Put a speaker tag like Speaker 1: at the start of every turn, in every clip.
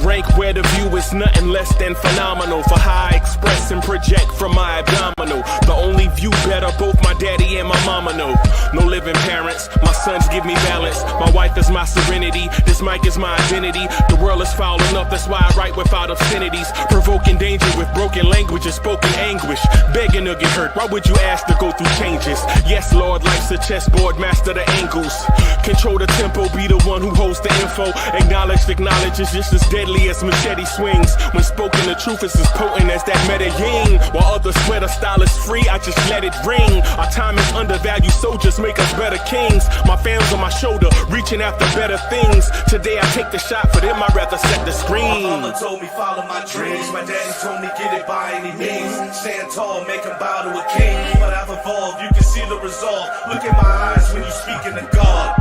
Speaker 1: rank where the view is nothing less than phenomenal. For how I express and project from my abdominal. The only view better, both my daddy and my mama know. No living parents, my sons give me balance. My wife is my serenity, this mic is my identity. The world is foul enough, that's why I write without obscenities. Provoking danger with broken language and spoken anguish. Begging to get hurt, why would you ask to go through changes? Yes, Lord, life's a chessboard, master the angles. Control the tempo, be the one who holds the info. Acknowledge is just as deadly as machete swings. When spoken, the truth is as potent as that Medellin. While others swear the style is free, I just let it ring. Our time is undervalued, soldiers make us better kings. My fans on my shoulder, reaching after better things. Today I take the shot, for them I'd rather set the screen.
Speaker 2: My mama told me follow my dreams. My daddy told me get it by any means. Stand tall, make him bow to a king. But I've evolved, you can see the resolve. Look in my eyes when you speaking to God.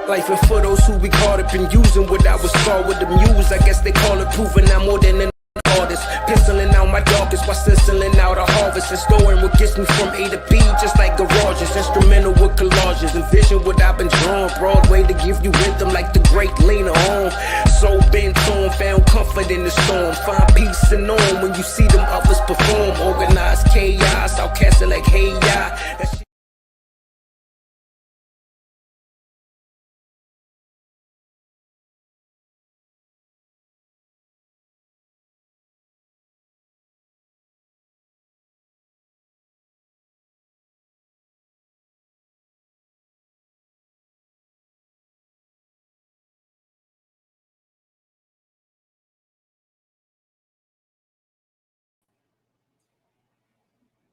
Speaker 3: Life and for those who be caught up in using what I was called with the muse. I guess they call it proving I'm more than an artist. Penciling out my darkest while stenciling out a harvest. And storing what gets me from A to B, just like garages. Instrumental with collages. Envision what I've been drawn. Broadway to give you rhythm like the great Lena Horne. So bent on, found comfort in the storm. Find peace and on when you see them others perform. Organized chaos, outcast it like hey ya.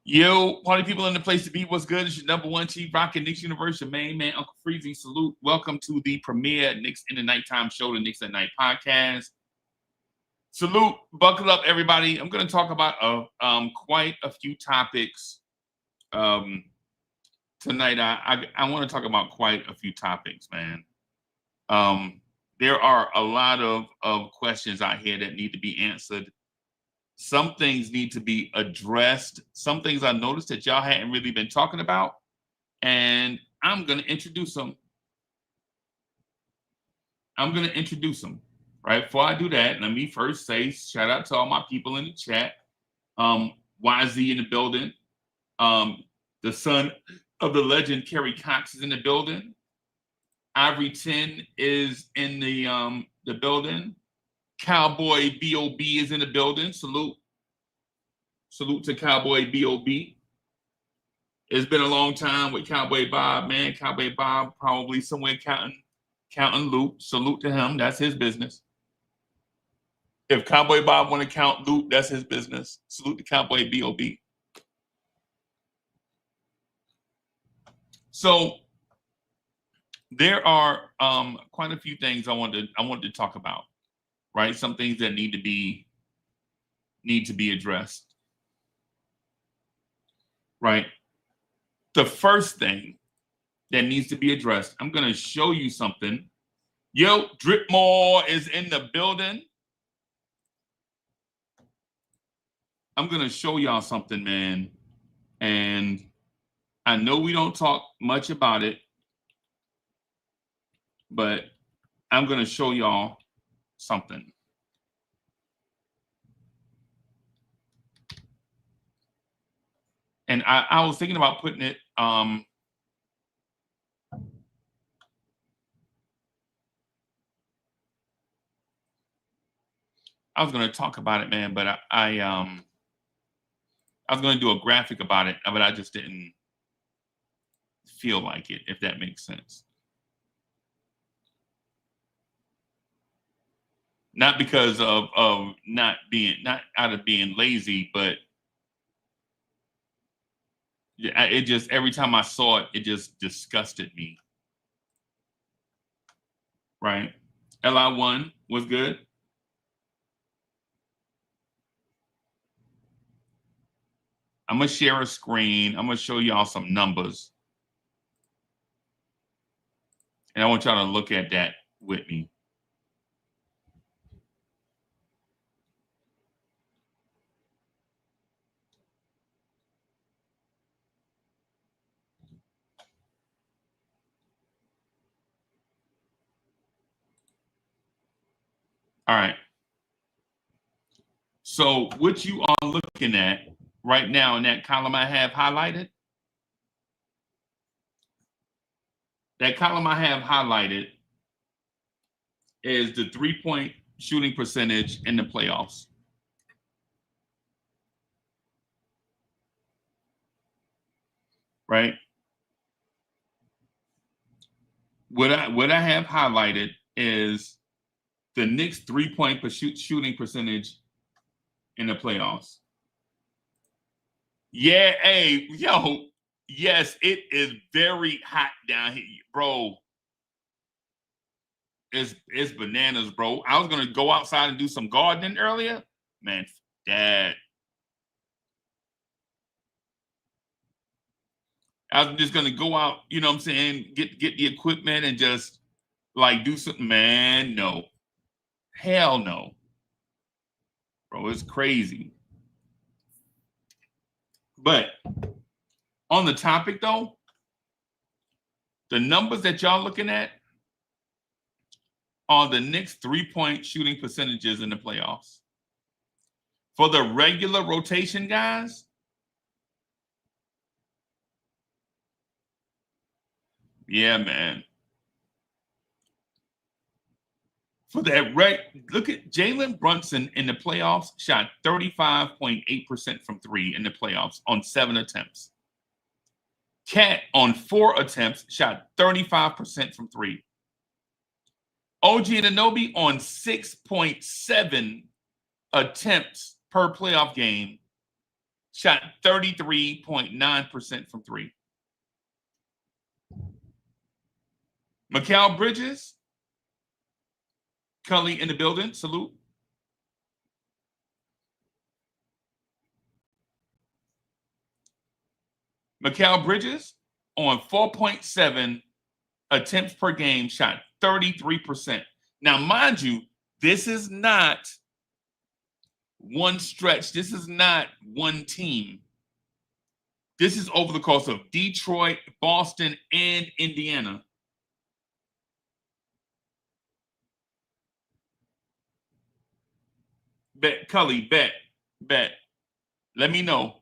Speaker 4: Yo, party people in the place to be. What's good? It's your number one chief rockin' Knicks Universe, your main man, Uncle Freezy. Salute. Welcome to the premiere Knicks in the Nighttime show, the Knicks at Night podcast. Salute. Buckle up, everybody. I'm going to talk about quite a few topics tonight. I want to talk about quite a few topics, man. There are a lot of questions out here that need to be answered. Some things need to be addressed. Some things I noticed that y'all hadn't really been talking about. And I'm going to introduce them. Right? Before I do that, let me first say shout out to all my people in the chat. YZ in the building. The son of the legend, Kerry Cox, is in the building. Ivory 10 is in the building. Cowboy B.O.B. is in the building. Salute to Cowboy B.O.B. It's been a long time with Cowboy Bob, man. Cowboy Bob probably somewhere counting loot. Salute to him. That's his business. If Cowboy Bob want to count loot, that's his business. Salute to Cowboy B.O.B. So there are quite a few things I wanted to talk about. Right, some things that need to be addressed. Right, the first thing that needs to be addressed. I'm gonna show you something. Yo, Dripmore is in the building. I'm gonna show y'all something, man. And I know we don't talk much about it, but I'm gonna show y'all something. And I was thinking about putting it I was going to talk about it, man, but I was going to do a graphic about it, but I just didn't feel like it, if that makes sense. Not because of not out of being lazy, but it just, every time I saw it, it just disgusted me. Right? LI1 was good. I'm going to share a screen. I'm going to show y'all some numbers. And I want y'all to look at that with me. All right. So what you are looking at right now in that column I have highlighted, is the 3-point shooting percentage in the playoffs. Right? What I have highlighted is the Knicks 3-point shooting percentage in the playoffs. Yeah, hey, yo, yes, it is very hot down here, bro. It's bananas, bro. I was gonna go outside and do some gardening earlier. Man, Dad. I was just gonna go out, you know what I'm saying, get the equipment and just like do something. Man, no. Hell no. Bro, it's crazy. But on the topic though, the numbers that y'all looking at are the Knicks 3-point shooting percentages in the playoffs. For the regular rotation guys, yeah, man. For that, look at Jalen Brunson in the playoffs, shot 35.8% from 3 in the playoffs on 7 attempts. Cat on 4 attempts shot 35% from 3. OG Anunoby on 6.7 attempts per playoff game shot 33.9% from 3. Mikal Bridges, Cully in the building, salute. Mikal Bridges on 4.7 attempts per game shot 33%. Now, mind you, this is not one stretch. This is not one team. This is over the course of Detroit, Boston, and Indiana. Bet, Cully, bet. Let me know.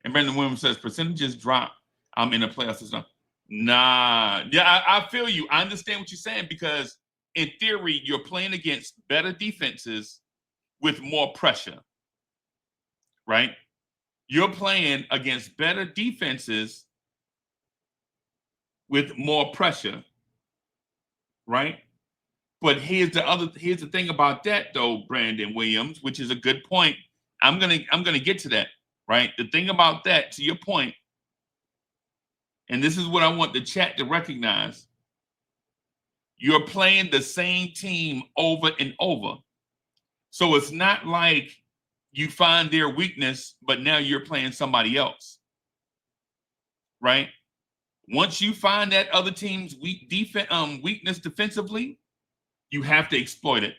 Speaker 4: And Brandon Williams says, percentages drop. I'm in the playoff system. Nah. Yeah, I feel you. I understand what you're saying because in theory, you're playing against better defenses with more pressure, right? You're playing against better defenses with more pressure, right? But here's the thing about that though, Brandon Williams, which is a good point. I'm gonna get to that, right? The thing about that, to your point, and this is what I want the chat to recognize. You're playing the same team over and over. So it's not like you find their weakness, but now you're playing somebody else, right? Once you find that other team's weakness defensively, you have to exploit it,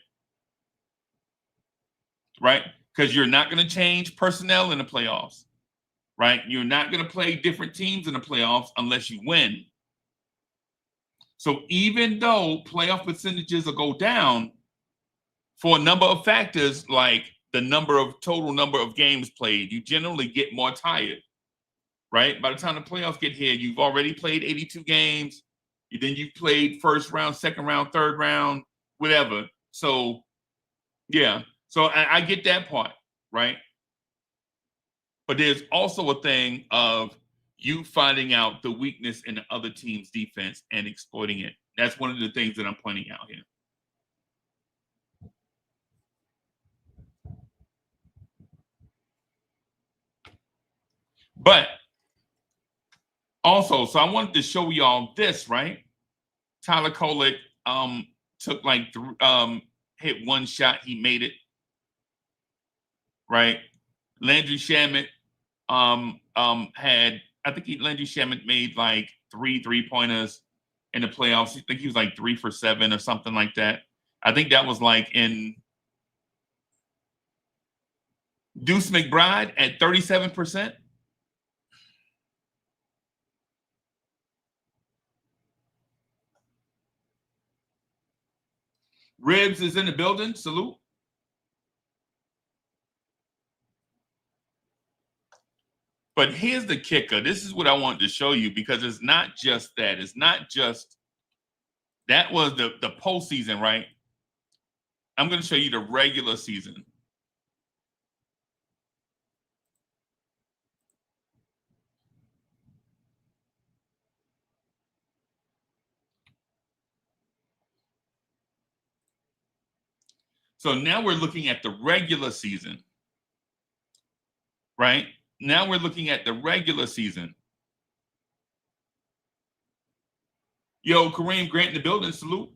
Speaker 4: right? Because you're not going to change personnel in the playoffs, right? You're not going to play different teams in the playoffs unless you win. So even though playoff percentages will go down for a number of factors, like the total number of games played, you generally get more tired, right? By the time the playoffs get here, you've already played 82 games. Then you've played first round, second round, third round, whatever. So, yeah. So I get that part, right? But there's also a thing of you finding out the weakness in the other team's defense and exploiting it. That's one of the things that I'm pointing out here. But also, so I wanted to show y'all this, right? Tyler Kolek took like hit one shot, he made it. Right? Landry Shamet Landry Shamet made like 3 3-pointers in the playoffs. I think he was like 3 for 7 or something like that. I think that was like in Deuce McBride at 37%. Ribs is in the building. Salute. But here's the kicker. This is what I wanted to show you because it's not just that. It's not just that was the postseason, right? I'm going to show you the regular season. So now we're looking at the regular season, right? Now we're looking at the regular season. Yo, Kareem Grant in the building, salute.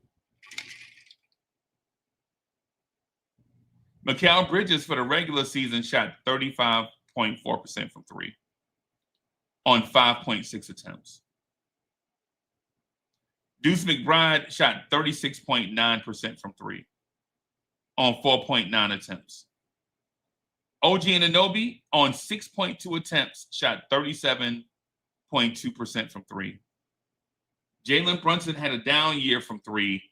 Speaker 4: Mikal Bridges for the regular season shot 35.4% from three on 5.6 attempts. Deuce McBride shot 36.9% from three on 4.9 attempts. OG Anunoby on 6.2 attempts shot 37.2% from three. Jalen Brunson had a down year from three,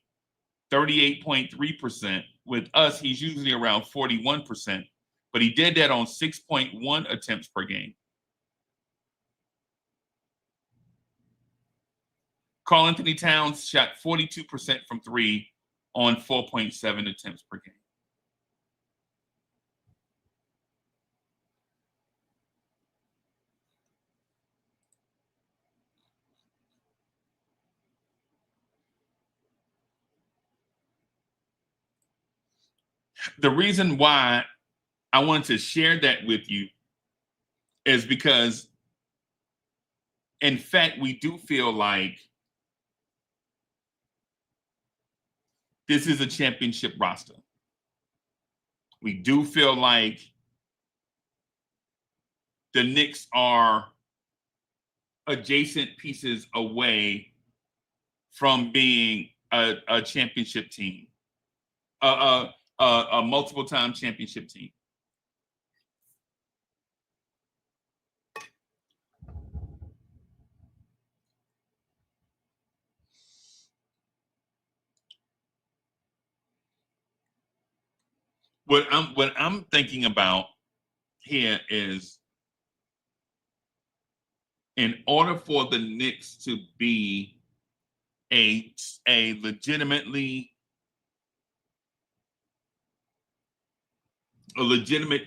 Speaker 4: 38.3%. With us, he's usually around 41%, but he did that on 6.1 attempts per game. Karl Anthony Towns shot 42% from three on 4.7 attempts per game. The reason why I wanted to share that with you is because, in fact, we do feel like this is a championship roster. We do feel like the Knicks are adjacent pieces away from being a championship team, a multiple-time championship team. What I'm thinking about here is, in order for the Knicks to be a legitimate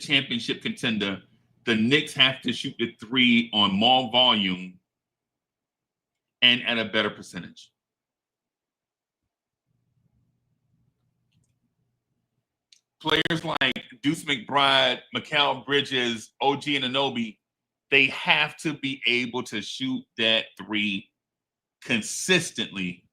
Speaker 4: championship contender, the Knicks have to shoot the three on more volume and at a better percentage. Players like Deuce McBride, Mikal Bridges, OG Anunoby, they have to be able to shoot that three consistently.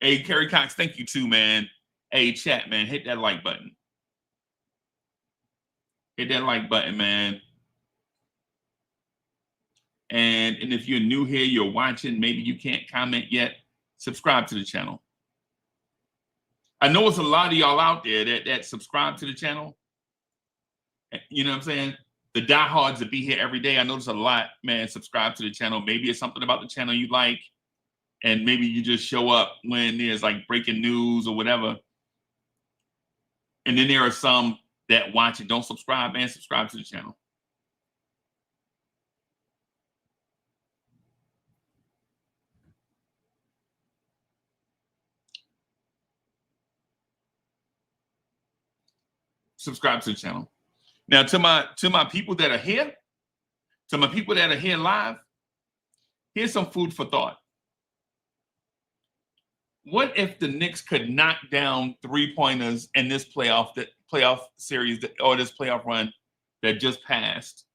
Speaker 4: Hey, Kerry Cox, thank you too, man. Hey, chat, man, hit that like button. Hit that like button, man. And if you're new here, you're watching, maybe you can't comment yet, subscribe to the channel. I know it's a lot of y'all out there that subscribe to the channel. You know what I'm saying? The diehards that be here every day. I notice a lot, man, subscribe to the channel. Maybe it's something about the channel you like, and maybe you just show up when there's like breaking news or whatever. And then there are some that watch and don't subscribe, man. Subscribe to the channel. Subscribe to the channel. Now, to my people that are here, live, here's some food for thought. What if the Knicks could knock down three-pointers in this playoff series or this playoff run that just passed?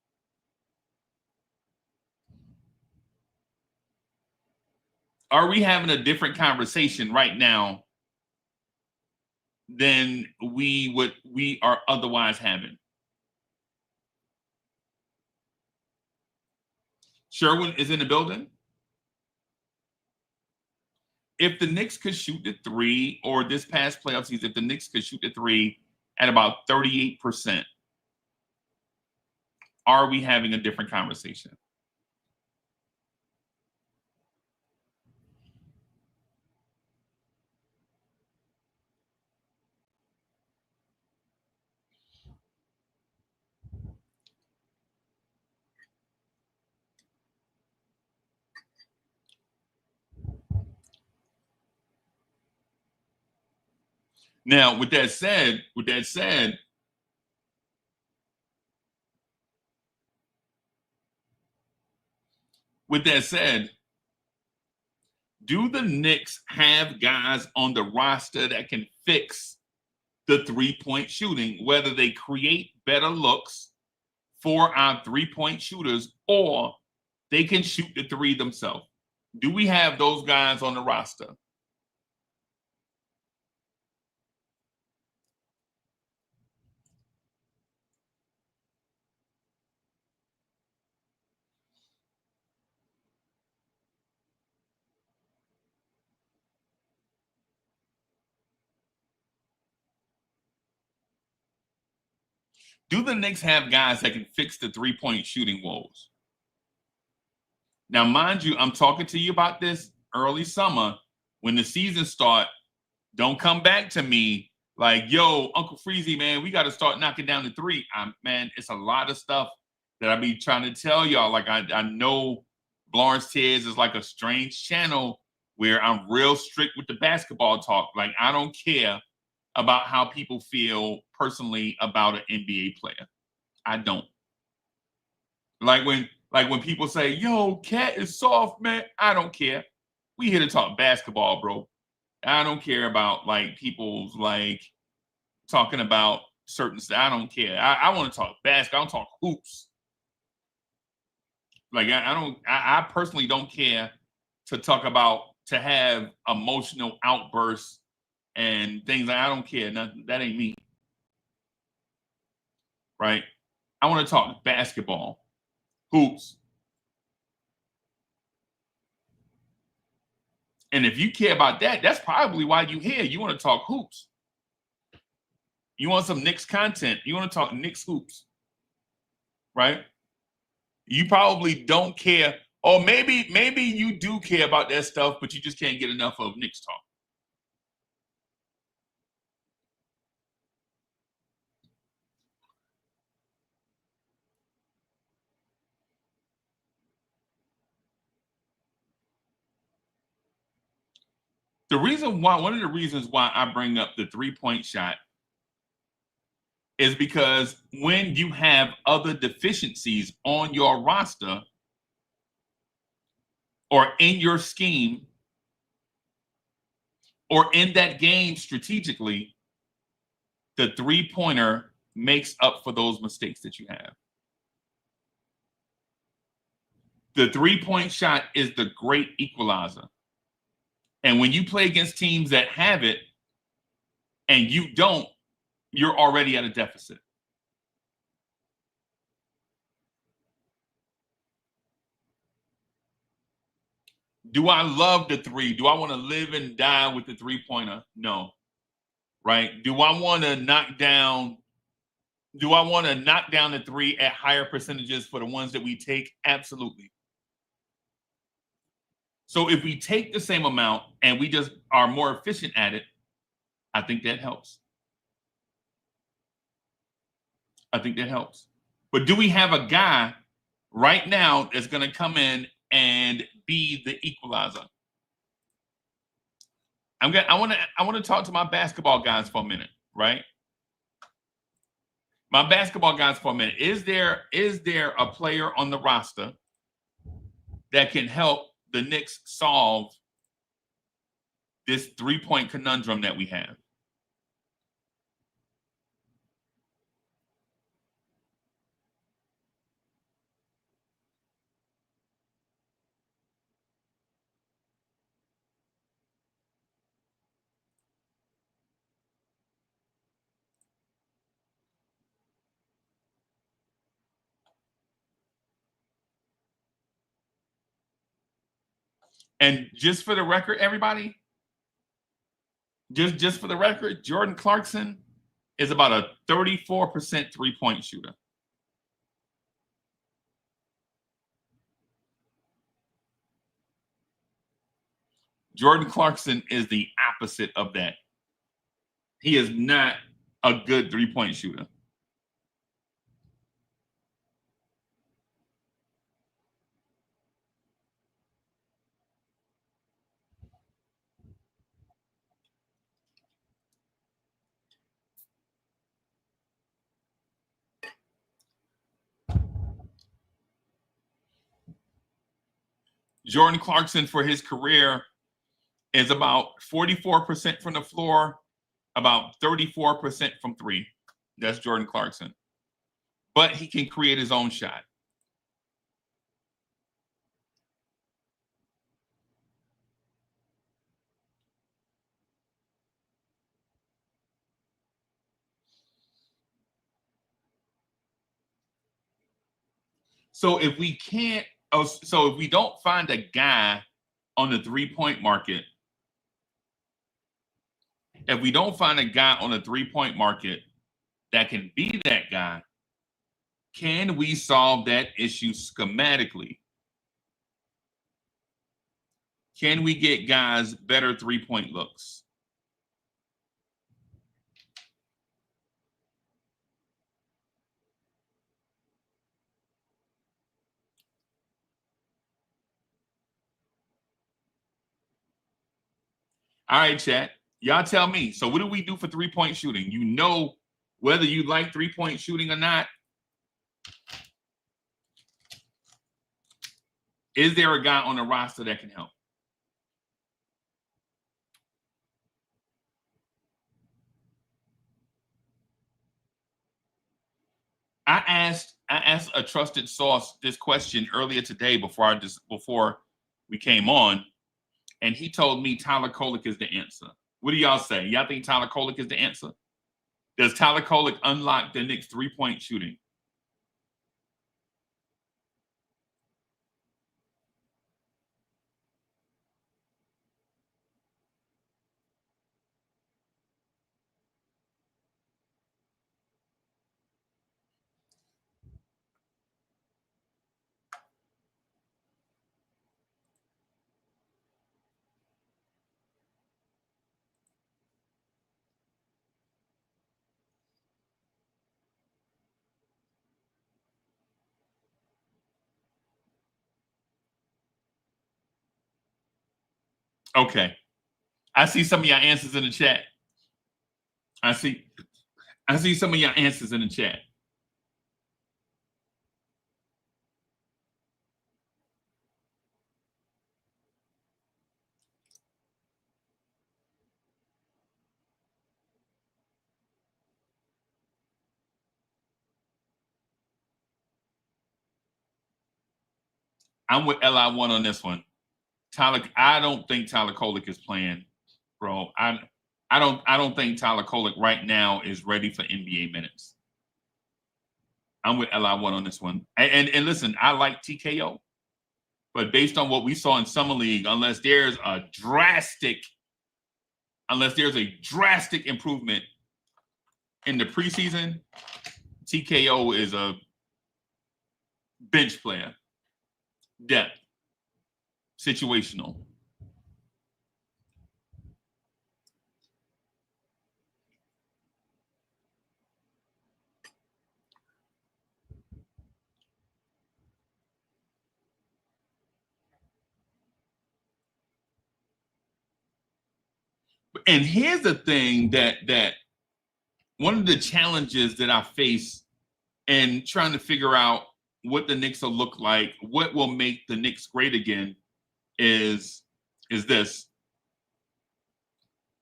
Speaker 4: Are we having a different conversation right now than we are otherwise having? Sherwin is in the building. If the Knicks could shoot the three, or this past playoff season, if the Knicks could shoot the three at about 38%, are we having a different conversation? Now, with that said, do the Knicks have guys on the roster that can fix the three-point shooting, whether they create better looks for our three-point shooters or they can shoot the three themselves? Do we have those guys on the roster? Do the Knicks have guys that can fix the three-point shooting woes? Now, mind you, I'm talking to you about this early summer. When the season start, don't come back to me like, yo, Uncle Freezy, man, we got to start knocking down the three. Man, it's a lot of stuff that I be trying to tell y'all. Like, I know Lawrence Tears is like a strange channel where I'm real strict with the basketball talk. Like, I don't care about how people feel personally about an NBA player. I don't. Like when people say, yo, Cat is soft, man, I don't care. We here to talk basketball, bro. I don't care about like people's like talking about certain stuff. I don't care. I want to talk basketball. I don't talk hoops. Like I personally don't care to talk about, to have emotional outbursts and things. I don't care. That ain't me. Right? I want to talk basketball, hoops. And if you care about that, that's probably why you here. You want to talk hoops. You want some Knicks content. You want to talk Knicks hoops. Right? You probably don't care. Or maybe you do care about that stuff, but you just can't get enough of Knicks talk. One of the reasons why I bring up the three-point shot is because when you have other deficiencies on your roster or in your scheme or in that game strategically, the three-pointer makes up for those mistakes that you have. The three-point shot is the great equalizer. And when you play against teams that have it and you don't, you're already at a deficit. Do I love the three? Do I want to live and die with the three-pointer? No. Right? Do I want to knock down the three at higher percentages for the ones that we take? Absolutely. So if we take the same amount and we just are more efficient at it, I think that helps. But do we have a guy right now that's going to come in and be the equalizer? I want to talk to my basketball guys for a minute, right? My basketball guys for a minute. Is there a player on the roster that can help the Knicks solve this three-point conundrum that we have? And just for the record, everybody, just for the record, Jordan Clarkson is about a 34% three-point shooter. Jordan Clarkson is the opposite of that. He is not a good three-point shooter. Jordan Clarkson for his career is about 44% from the floor, about 34% from three. That's Jordan Clarkson. But he can create his own shot. So if we can't, so if we don't find a guy on the three-point market, if we don't find a guy on the three-point market that can be that guy, can we solve that issue schematically? Can we get guys better three-point looks? All right, chat. Y'all tell me. So what do we do for three-point shooting? You know whether you like three-point shooting or not. Is there a guy on the roster that can help? I asked a trusted source this question earlier today before we came on, and he told me Tyler Kolek is the answer. What do y'all say? Y'all think Tyler Kolek is the answer? Does Tyler Kolek unlock the Knicks three-point shooting? Okay. I see some of your answers in the chat. I see some of your answers in the chat. I'm with LI1 on this one. Tyler, I don't think Tyler Kolek is playing, bro. I don't think Tyler Kolek right now is ready for NBA minutes. I'm with LI1 on this one. And listen, I like TKO, but based on what we saw in Summer League, unless there's a drastic improvement in the preseason, TKO is a bench player. Depth. Situational. And here's the thing that one of the challenges that I face in trying to figure out what the Knicks will look like, what will make the Knicks great again, is this.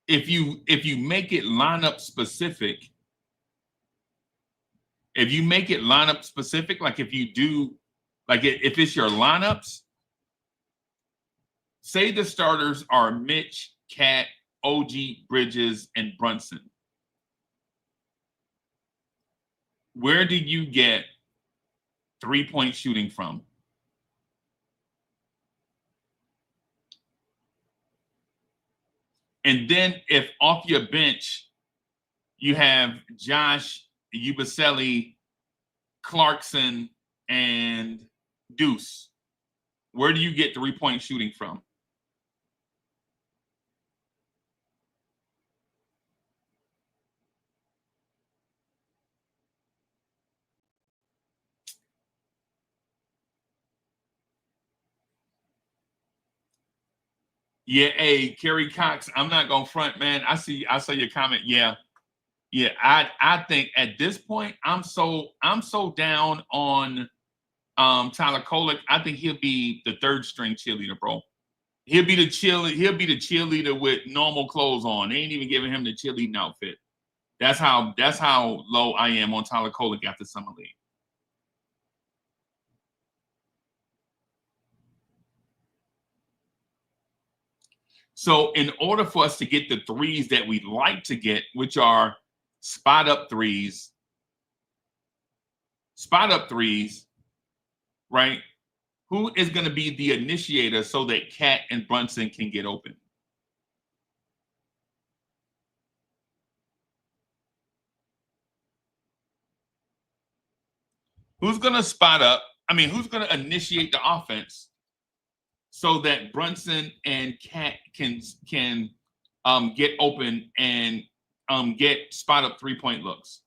Speaker 4: If you make it lineup specific, like if you do, like if it's your lineups, say the starters are Mitch, Cat, OG, Bridges, and Brunson. Where did you get three-point shooting from? And then if off your bench, you have Josh, Yabusele, Clarkson, and Deuce, where do you get three-point shooting from? Yeah, hey, Kerry Cox, I'm not gonna front, man. I saw your comment. Yeah. I think at this point, I'm so down on Tyler Kolek, I think he'll be the third string cheerleader, bro. He'll be the cheerleader with normal clothes on. They ain't even giving him the cheerleading outfit. That's how low I am on Tyler Kolek after Summer League. So in order for us to get the threes that we'd like to get, which are spot up threes, right? Who is going to be the initiator so that Cat and Brunson can get open? Who's going to spot up? I mean, who's going to initiate the offense so that Brunson and Cat can get open and get spot up 3-point looks?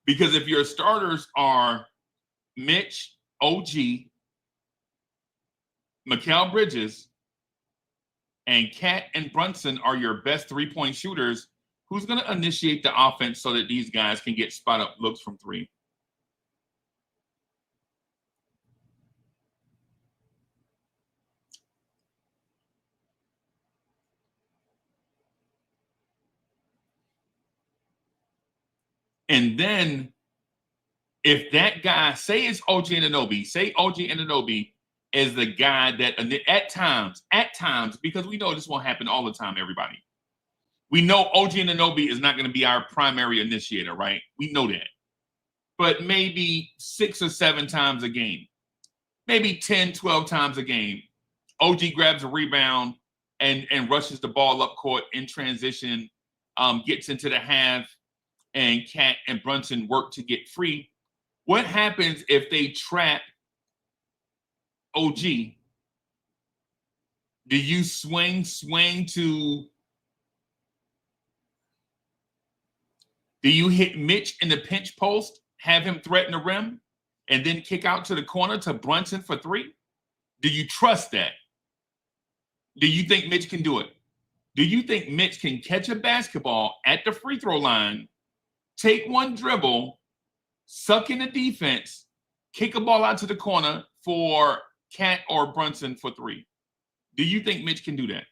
Speaker 4: Because if your starters are Mitch, OG, Mikal Bridges, and Cat and Brunson are your best 3-point shooters, who's going to initiate the offense so that these guys can get spot up looks from 3? And then if that guy, say it's OG Anunoby, is the guy that at times, because we know this won't happen all the time, everybody. We know OG Anunoby is not going to be our primary initiator, right? We know that. But maybe 6 or 7 times a game, maybe 10, 12 times a game, OG grabs a rebound and rushes the ball up court in transition, gets into the half, and Cat and Brunson work to get free. What happens if they trap OG? Do you swing to... Do you hit Mitch in the pinch post, have him threaten the rim, and then kick out to the corner to Brunson for 3? Do you trust that? Do you think Mitch can do it? Do you think Mitch can catch a basketball at the free throw line, take one dribble, suck in the defense, kick a ball out to the corner for Cat or Brunson for 3? Do you think Mitch can do that?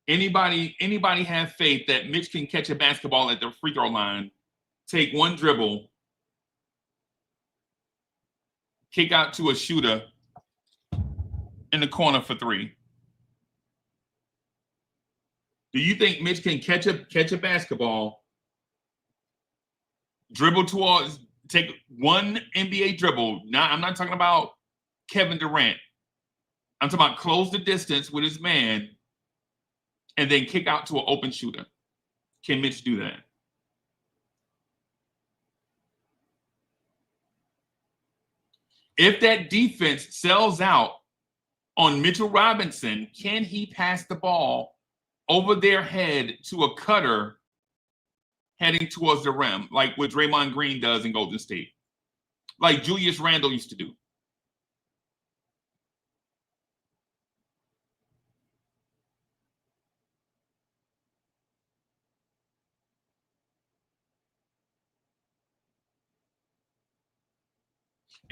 Speaker 4: Anybody have faith that Mitch can catch a basketball at the free throw line, take one dribble, kick out to a shooter in the corner for 3? Do you think Mitch can catch a basketball, dribble towards, take one NBA dribble? Now, I'm not talking about Kevin Durant. I'm talking about close the distance with his man and then kick out to an open shooter. Can Mitch do that? If that defense sells out on Mitchell Robinson, can he pass the ball over their head to a cutter heading towards the rim, like what Draymond Green does in Golden State, like Julius Randle used to do?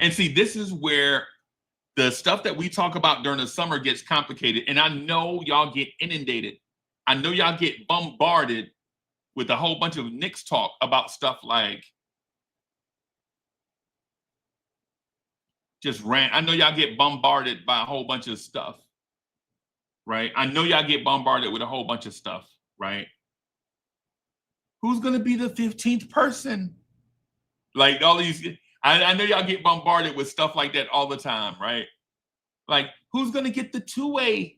Speaker 4: And see, this is where the stuff that we talk about during the summer gets complicated. And I know y'all get inundated. I know y'all get bombarded with a whole bunch of Knicks talk about stuff like I know y'all get bombarded by a whole bunch of stuff, right? I know y'all get bombarded with a whole bunch of stuff, right? Who's going to be the 15th person? Like all these... I know y'all get bombarded with stuff like that all the time, right? Like, who's going to get the 2-way?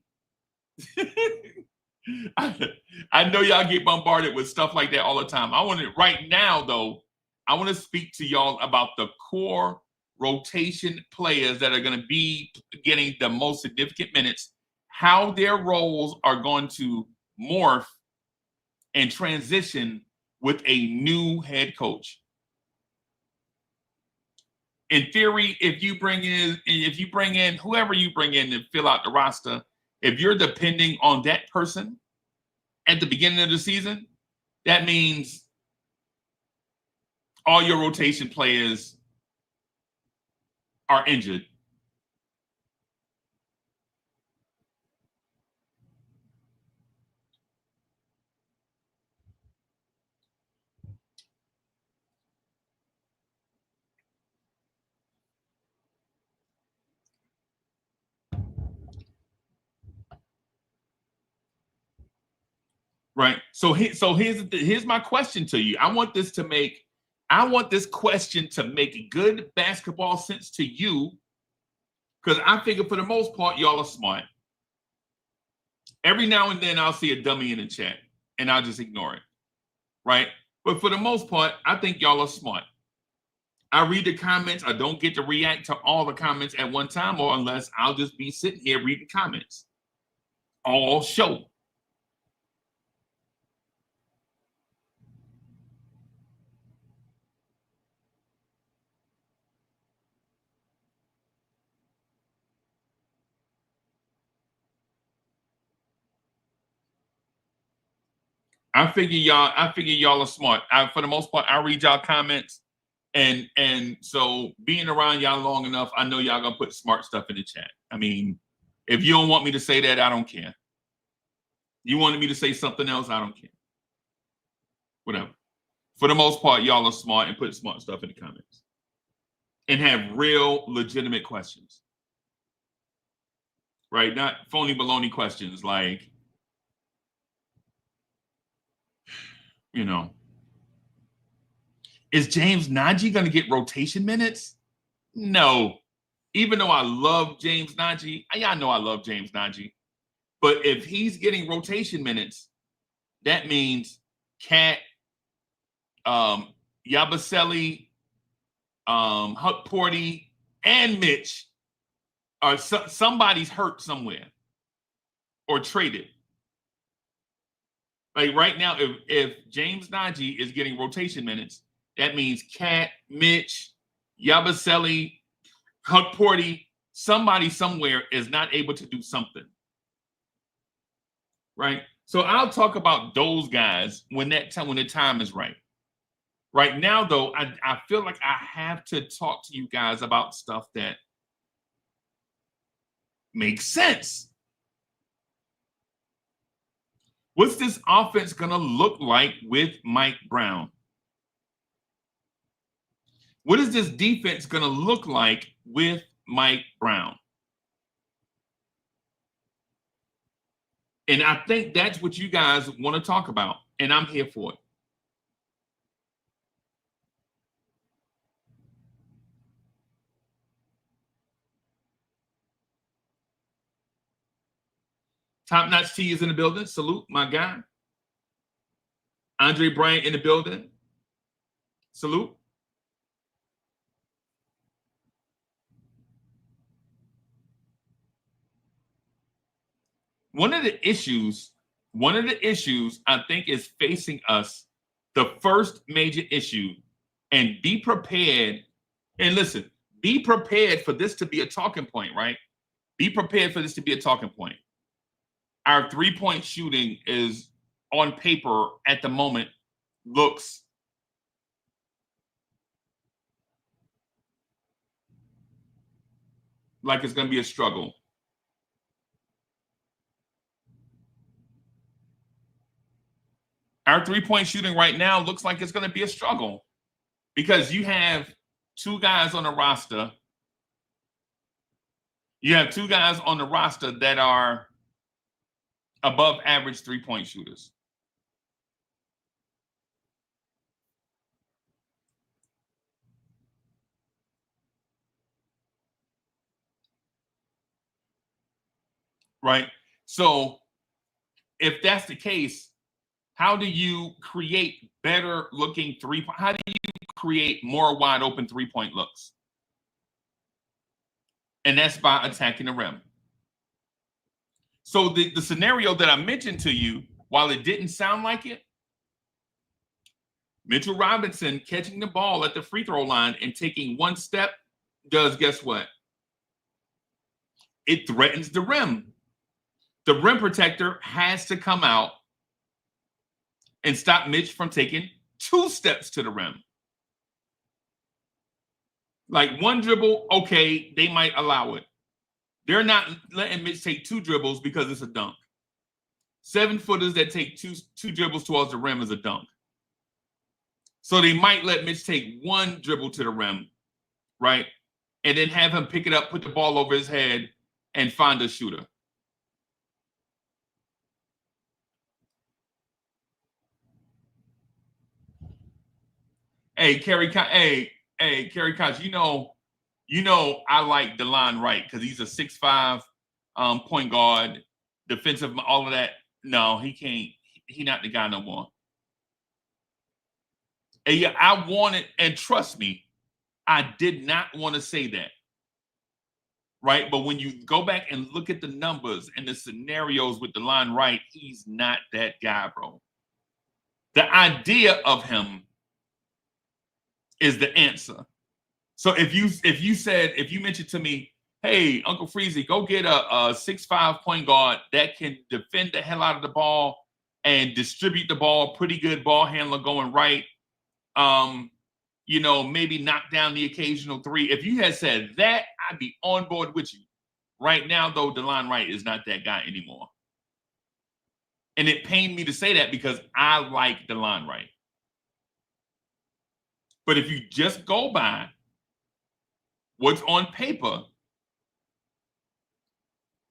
Speaker 4: I know y'all get bombarded with stuff like that all the time. Right now, though, I want to speak to y'all about the core rotation players that are going to be getting the most significant minutes, how their roles are going to morph and transition with a new head coach. In theory, if you bring in whoever you bring in to fill out the roster, if you're depending on that person at the beginning of the season, that means all your rotation players are injured. Right. So here's my question to you. I want this question to make good basketball sense to you, because I figure for the most part, y'all are smart. Every now and then I'll see a dummy in the chat and I'll just ignore it. Right. But for the most part, I think y'all are smart. I read the comments. I don't get to react to all the comments at one time, or unless I'll just be sitting here reading comments all show. I figure y'all are smart. For the most part, I read y'all comments, and so being around y'all long enough, I know y'all gonna put smart stuff in the chat. I mean, if you don't want me to say that, I don't care. You wanted me to say something else, I don't care. Whatever. For the most part, y'all are smart and put smart stuff in the comments and have real, legitimate questions. Right? Not phony baloney questions like, you know, is James Najee going to get rotation minutes? No. Even though I love James Najee, y'all know I love James Najee. But if he's getting rotation minutes, that means Cat, Yabusele, Huck Porty, and Mitch are somebody's hurt somewhere or traded. Like right now, if James Najee is getting rotation minutes, that means Cat, Mitch, Yabusele, Huck Porty, somebody somewhere is not able to do something. Right? So I'll talk about those guys when the time is right. Right now, though, I feel like I have to talk to you guys about stuff that makes sense. What's this offense going to look like with Mike Brown? What is this defense going to look like with Mike Brown? And I think that's what you guys want to talk about, and I'm here for it. Top Notch T is in the building. Salute, my guy. Andre Bryant in the building. Salute. One of the issues I think is facing us, the first major issue, and be prepared. And listen, be prepared for this to be a talking point, right? Be prepared for this to be a talking point. Our three-point shooting is, on paper at the moment, looks like it's going to be a struggle. Our three-point shooting right now looks like it's going to be a struggle because you have two guys on the roster. You have two guys on the roster that are above average three-point shooters. Right? So if that's the case, how do you create better looking how do you create more wide open three-point looks? And that's by attacking the rim. So the scenario that I mentioned to you, while it didn't sound like it, Mitchell Robinson catching the ball at the free throw line and taking one step does, guess what? It threatens the rim. The rim protector has to come out and stop Mitch from taking 2 steps to the rim. Like one dribble, okay, they might allow it. They're not letting Mitch take 2 dribbles because it's a dunk. 7-footers that take two dribbles towards the rim is a dunk. So they might let Mitch take 1 dribble to the rim, right? And then have him pick it up, put the ball over his head, and find a shooter. Hey, Kerry Koch, you know I like DeLon Wright because he's a 6'5" point guard, defensive, all of that. No, he can't. He's not the guy no more. And yeah, I wanted, and trust me, I did not want to say that. Right? But when you go back and look at the numbers and the scenarios with DeLon Wright, he's not that guy, bro. The idea of him is the answer. So if you mentioned to me, hey, Uncle Freezy, go get a 6'5" point guard that can defend the hell out of the ball and distribute the ball, pretty good ball handler going right, maybe knock down the occasional 3. If you had said that, I'd be on board with you. Right now, though, DeLon Wright is not that guy anymore. And it pained me to say that because I like DeLon Wright. But if you just go by what's on paper,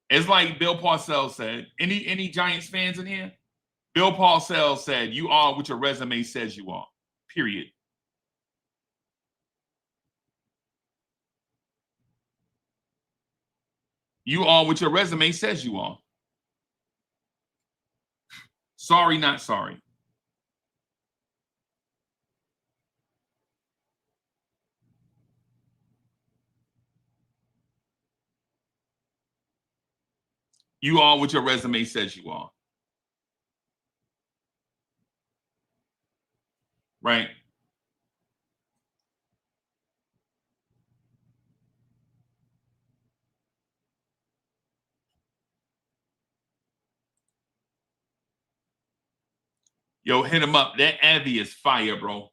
Speaker 4: it's like Bill Parcells said. Any Giants fans in here? Bill Parcells said, "You are what your resume says you are." Period. You are what your resume says you are. Sorry, not sorry. You are what your resume says you are. Right? Yo, hit him up. That Abby is fire, bro.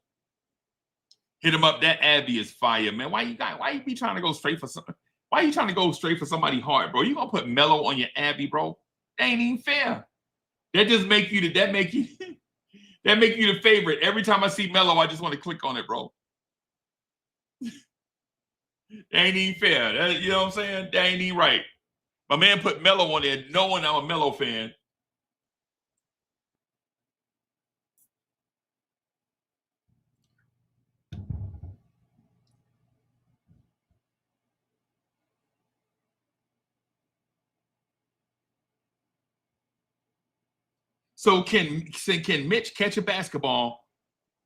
Speaker 4: Hit him up. That Abby is fire, man. Why you be trying to go straight for something? Why are you trying to go straight for somebody hard, bro? You gonna put Melo on your Abby, bro? That ain't even fair. That just make you the favorite. Every time I see Melo, I just want to click on it, bro. That ain't even fair. You know what I'm saying? That ain't even right. My man put Melo on there knowing I'm a Melo fan. So can Mitch catch a basketball,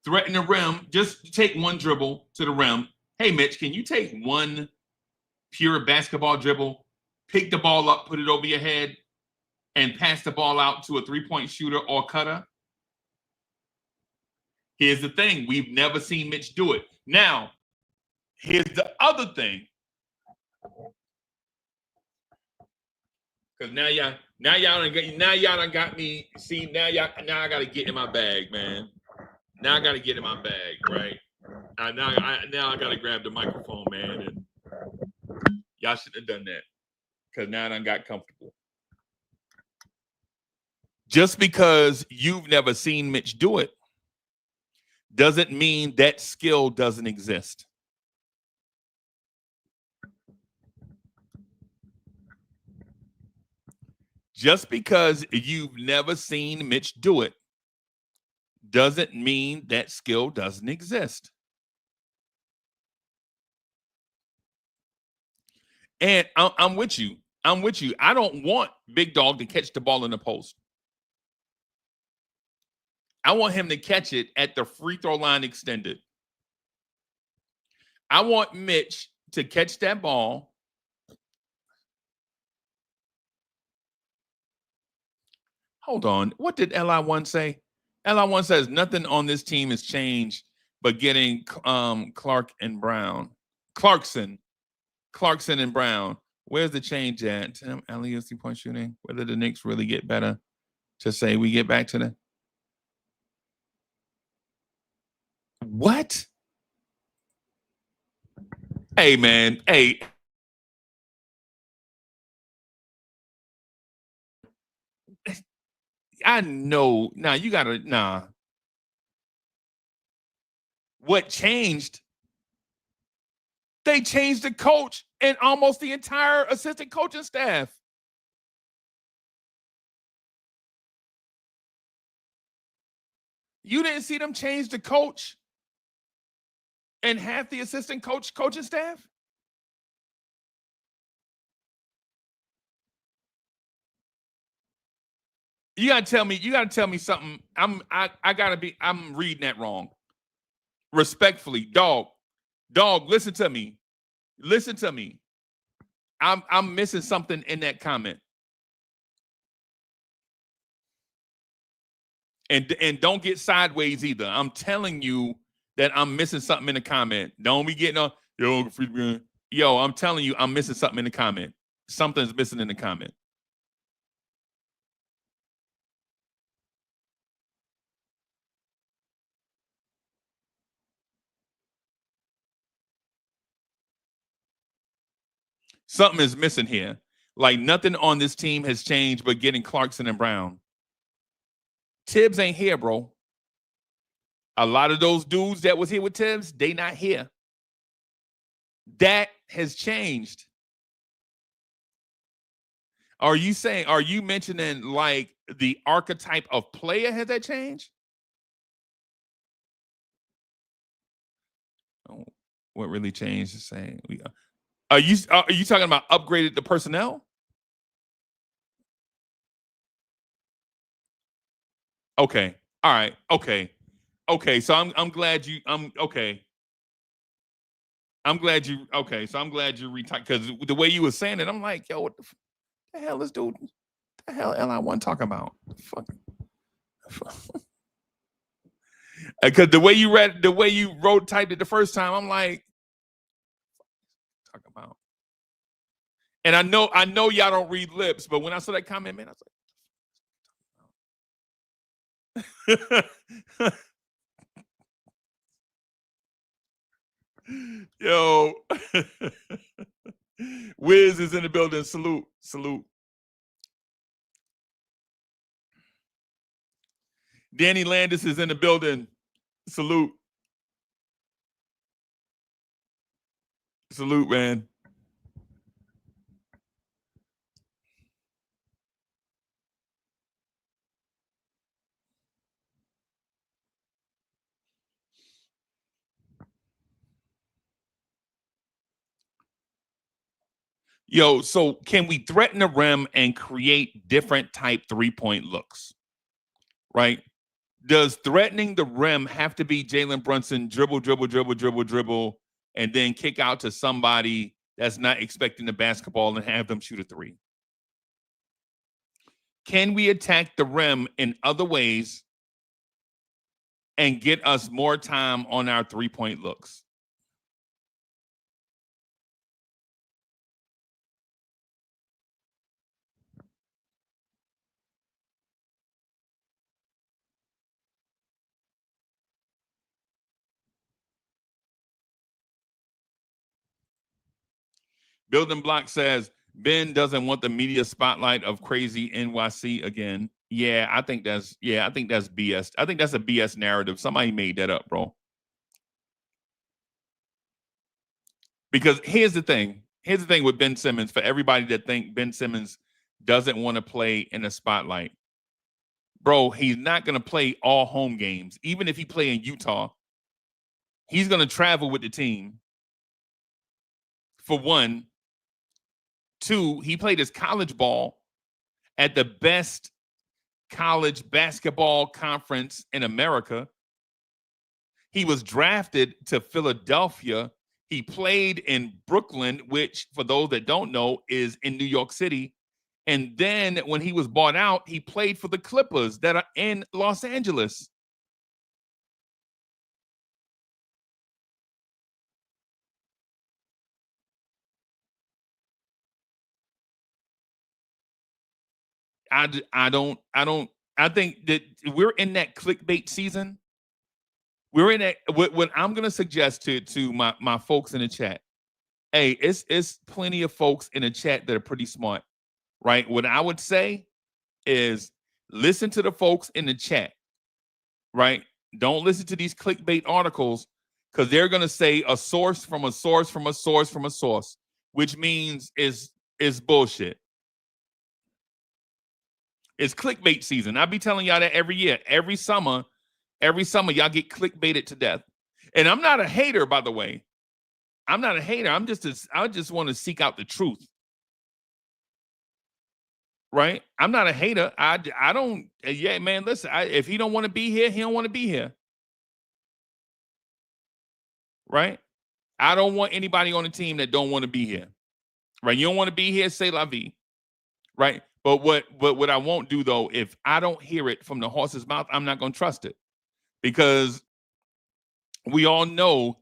Speaker 4: threaten the rim, just take 1 dribble to the rim? Hey, Mitch, can you take 1 pure basketball dribble, pick the ball up, put it over your head, and pass the ball out to a 3-point shooter or cutter? Here's the thing. We've never seen Mitch do it. Now, here's the other thing. Because now y'all done got me. See, now I gotta get in my bag, man. Now I gotta get in my bag, right? Now I gotta grab the microphone, man. And y'all shouldn't have done that. Because now I done got comfortable. Just because you've never seen Mitch do it doesn't mean that skill doesn't exist. Just because you've never seen Mitch do it doesn't mean that skill doesn't exist. And I'm with you. I don't want Big Dog to catch the ball in the post. I want him to catch it at the free throw line extended. I want Mitch to catch that ball. Hold on. What did LI1 say? LI1 says nothing on this team has changed, but getting Clarkson and Brown. Where's the change at? Tim Elliott's 3-point shooting. Whether the Knicks really get better to say we get back to the what? Hey man, hey. I know. Now you gotta What changed? They changed the coach and almost the entire assistant coaching staff. You didn't see them change the coach and half the assistant coaching staff? You gotta tell me something. I'm reading that wrong. Respectfully, dog, listen to me. I'm missing something in that comment. And don't get sideways either. I'm telling you that I'm missing something in the comment. Don't be getting on, yo, I'm telling you, I'm missing something in the comment. Something's missing in the comment. Something is missing here. Like nothing on this team has changed but getting Clarkson and Brown. Tibbs ain't here, bro. A lot of those dudes that was here with Tibbs, they not here. That has changed. Are you mentioning like the archetype of player? Has that changed? Oh, what really changed is saying are you talking about upgraded the personnel? Okay. All right. Okay. So I'm glad you okay. I'm glad you So I'm glad you retired because the way you were saying it, I'm like, yo, what the hell is dude? What the hell LI1 talking about? Because the way you typed it the first time, I'm like, talk about. And I know y'all don't read lips, but when I saw that comment, man, I was like, yo, Wiz is in the building. Salute. Danny Landis is in the building. Salute, man. Yo, so can we threaten the rim and create different type 3-point looks? Right? Does threatening the rim have to be Jalen Brunson dribble, and then kick out to somebody that's not expecting the basketball and have them shoot a 3? Can we attack the rim in other ways and get us more time on our 3-point looks? Building Block says Ben doesn't want the media spotlight of crazy NYC again. Yeah, I think that's BS. I think that's a BS narrative. Somebody made that up, bro. Because here's the thing with Ben Simmons, for everybody that think Ben Simmons doesn't want to play in the spotlight. Bro, he's not going to play all home games. Even if he play in Utah, he's going to travel with the team. For one. 2, he played his college ball at the best college basketball conference in America. He was drafted to Philadelphia. He played in Brooklyn, which, for those that don't know, is in New York City. And then when he was bought out, he played for the Clippers that are in Los Angeles. I think that we're in that clickbait season. We're in that. What I'm gonna suggest to my folks in the chat. Hey, it's plenty of folks in the chat that are pretty smart, right? What I would say is listen to the folks in the chat, right? Don't listen to these clickbait articles because they're gonna say a source from a source from a source from a source, which means is bullshit. It's clickbait season. I be telling y'all that every year, every summer, y'all get clickbaited to death. And I'm not a hater, by the way. I'm not a hater. I just want to seek out the truth. Right? I'm not a hater. I don't. Yeah, man. Listen. If he don't want to be here, he don't want to be here. Right? I don't want anybody on the team that don't want to be here. Right? You don't want to be here. Say la vie. Right? But what I won't do though, if I don't hear it from the horse's mouth, I'm not going to trust it, because we all know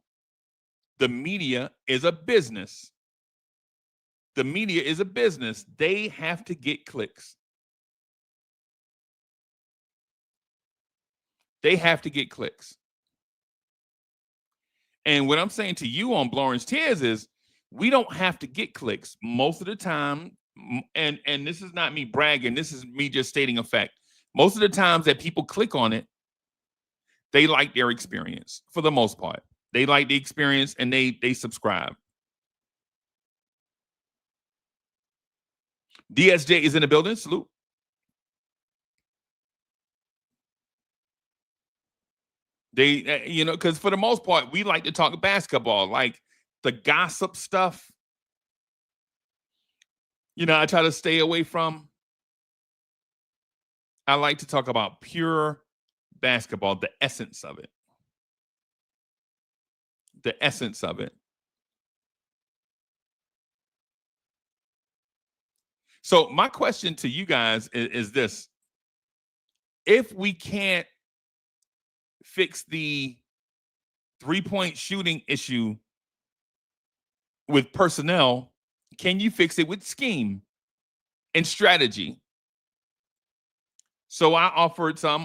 Speaker 4: the media is a business. The media is a business. They have to get clicks. They have to get clicks. And what I'm saying to you on Blowing's Tears is we don't have to get clicks most of the time. And this is not me bragging. This is me just stating a fact. Most of the times that people click on it, they like their experience for the most part. They like the experience and they subscribe. DSJ is in the building. Salute. They, because for the most part, we like to talk basketball, like the gossip stuff. I try to stay away from. I like to talk about pure basketball, the essence of it. The essence of it. So my question to you guys is this. If we can't fix the three-point shooting issue with personnel, can you fix it with scheme and strategy? So I'm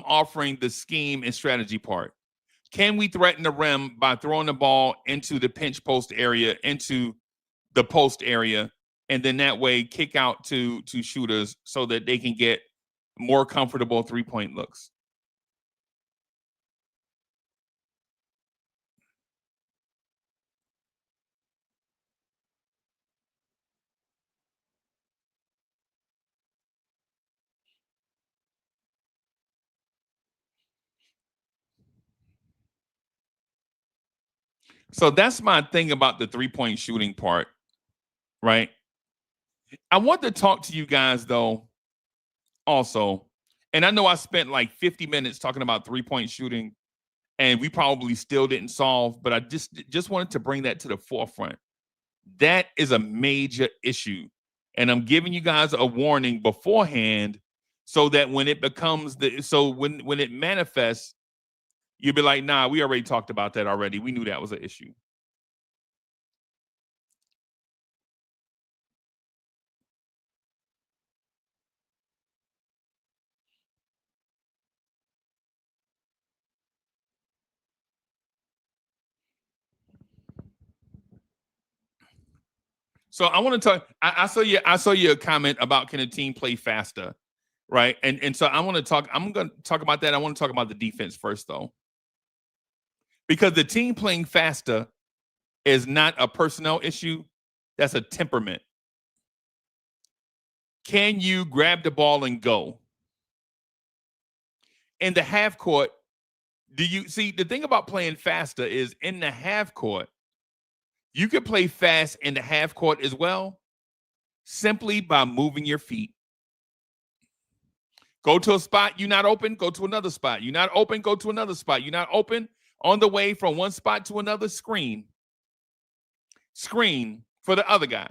Speaker 4: offering the scheme and strategy part. Can we threaten the rim by throwing the ball into the pinch post area, into the post area, and then that way kick out to shooters so that they can get more comfortable three-point looks? So that's my thing about the three-point shooting part, right? I want to talk to you guys, though, also. And I know I spent like 50 minutes talking about three-point shooting, and we probably still didn't solve, but I just wanted to bring that to the forefront. That is a major issue. And I'm giving you guys a warning beforehand so that when it becomes when it manifests, you'll be like, nah, we already talked about that already. We knew that was an issue. So I want to talk. I saw your comment about can a team play faster, right? And so I want to talk. I'm going to talk about that. I want to talk about the defense first, though, because the team playing faster is not a personnel issue. That's a temperament. Can you grab the ball and go? In the half court, do you see the thing about playing faster is in the half court, you can play fast in the half court as well, simply by moving your feet. Go to a spot, you're not open, go to another spot. You're not open, go to another spot. You're not open, on the way from one spot to another, screen. Screen for the other guy.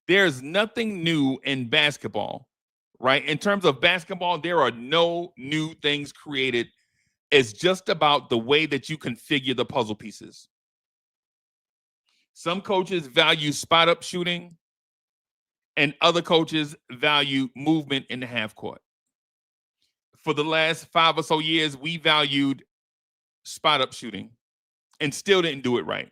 Speaker 4: There's nothing new in basketball, right? In terms of basketball, there are no new things created. It's just about the way that you configure the puzzle pieces. Some coaches value spot-up shooting, and other coaches value movement in the half court. For the last 5 or so years, we valued spot up shooting and still didn't do it right.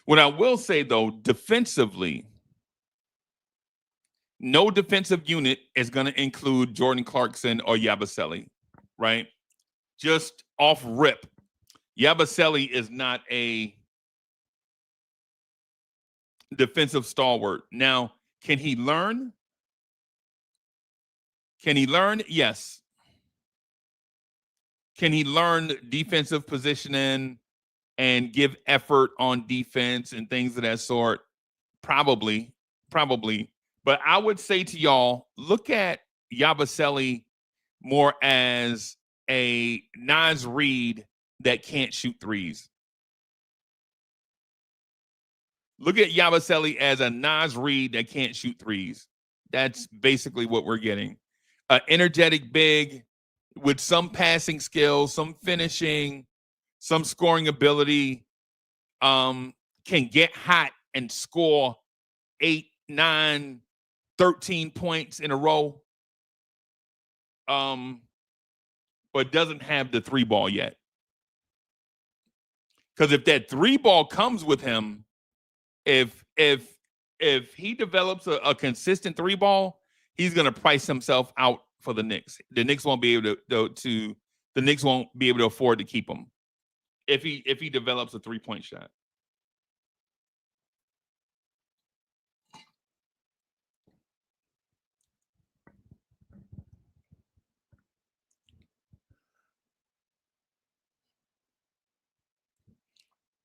Speaker 4: What I will say, though, defensively, no defensive unit is going to include Jordan Clarkson or Yabusele, right? Just off rip, Yabusele is not a defensive stalwart. Now, can he learn? Can he learn? Yes. Can he learn defensive positioning and give effort on defense and things of that sort? Probably. But I would say to y'all, look at Yabusele more as a Nas Reed that can't shoot threes. Look at Yabusele as a Nas Reed that can't shoot threes. That's basically what we're getting. An energetic big with some passing skills, some finishing, some scoring ability, can get hot and score 8, 9, 13 points in a row, but doesn't have the 3 ball yet. Because if that 3 ball comes with him, if he develops a consistent 3 ball, he's going to price himself out for the Knicks. The Knicks won't be able to the Knicks won't be able to afford to keep him if he develops a 3-point shot.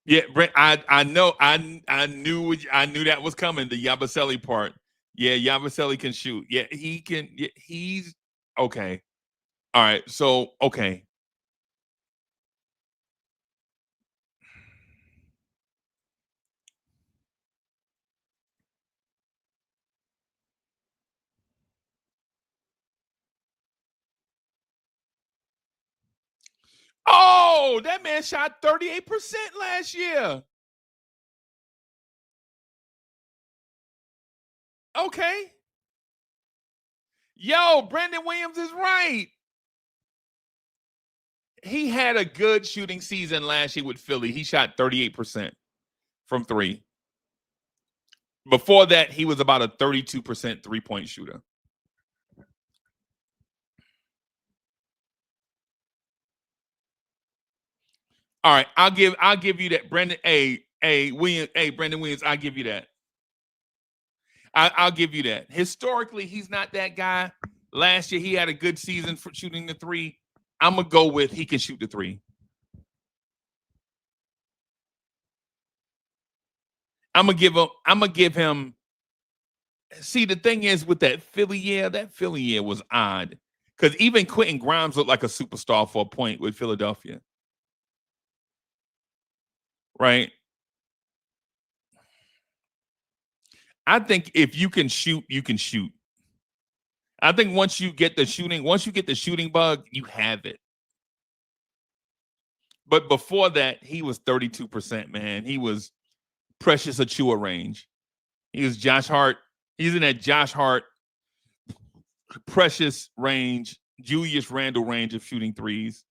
Speaker 4: Yeah, Brent, I know I knew that was coming. The Yabusele part. Yeah, Yabusele can shoot. Yeah, he can. Yeah, he's okay. All right. So okay. Oh, that man shot 38% last year. Okay. Yo, Brandon Williams is right. He had a good shooting season last year with Philly. He shot 38% from 3. Before that, he was about a 32% 3-point shooter. All right, I'll give you that, Brandon. Brandon Williams, I'll give you that. I'll give you that. Historically, he's not that guy. Last year, he had a good season for shooting the 3. I'm gonna go with he can shoot the 3. I'm gonna give him. See, the thing is with that Philly year was odd because even Quentin Grimes looked like a superstar for a point with Philadelphia, right? I think if you can shoot, you can shoot. I think once you get the shooting bug, you have it. But before that, he was 32%, man. He was Precious Achua range. He was Josh Hart. He's in that Josh Hart, Precious range, Julius Randle range of shooting threes.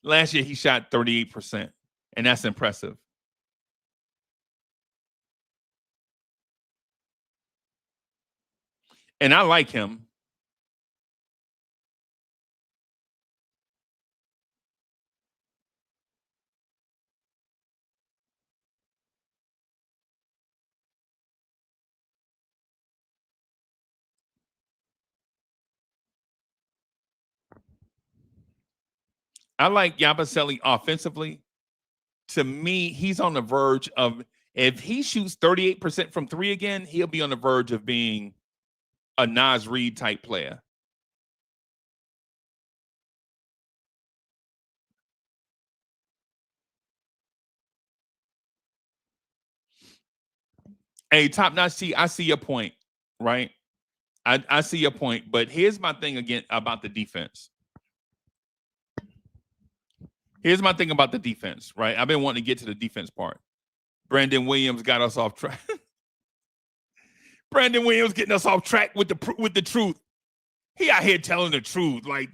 Speaker 4: Last year, he shot 38%, and that's impressive. And I like him. I like Yabusele offensively. To me, he's on the verge of, if he shoots 38% from 3 again, he'll be on the verge of being a Nas Reed type player. Hey, Top Notch T, I see your point, right? I see your point, but here's my thing again about the defense. Here's my thing about the defense, right? I've been wanting to get to the defense part. Brandon Williams got us off track. Brandon Williams getting us off track with the truth. He out here telling the truth, like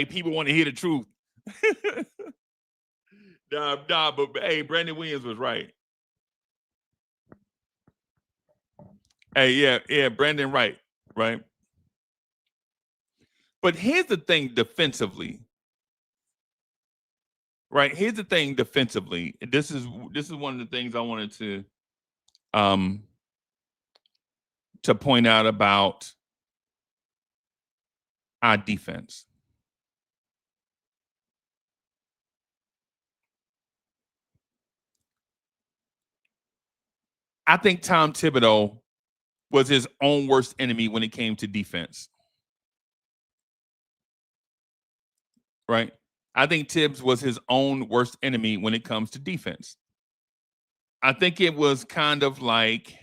Speaker 4: people want to hear the truth. Nah, but hey, Brandon Williams was right. Hey, yeah, Brandon right. But here's the thing defensively. Right. Here's the thing defensively. This is one of the things I wanted to point out about our defense. I think Tom Thibodeau was his own worst enemy when it came to defense. Right? I think Tibbs was his own worst enemy when it comes to defense. I think it was kind of like,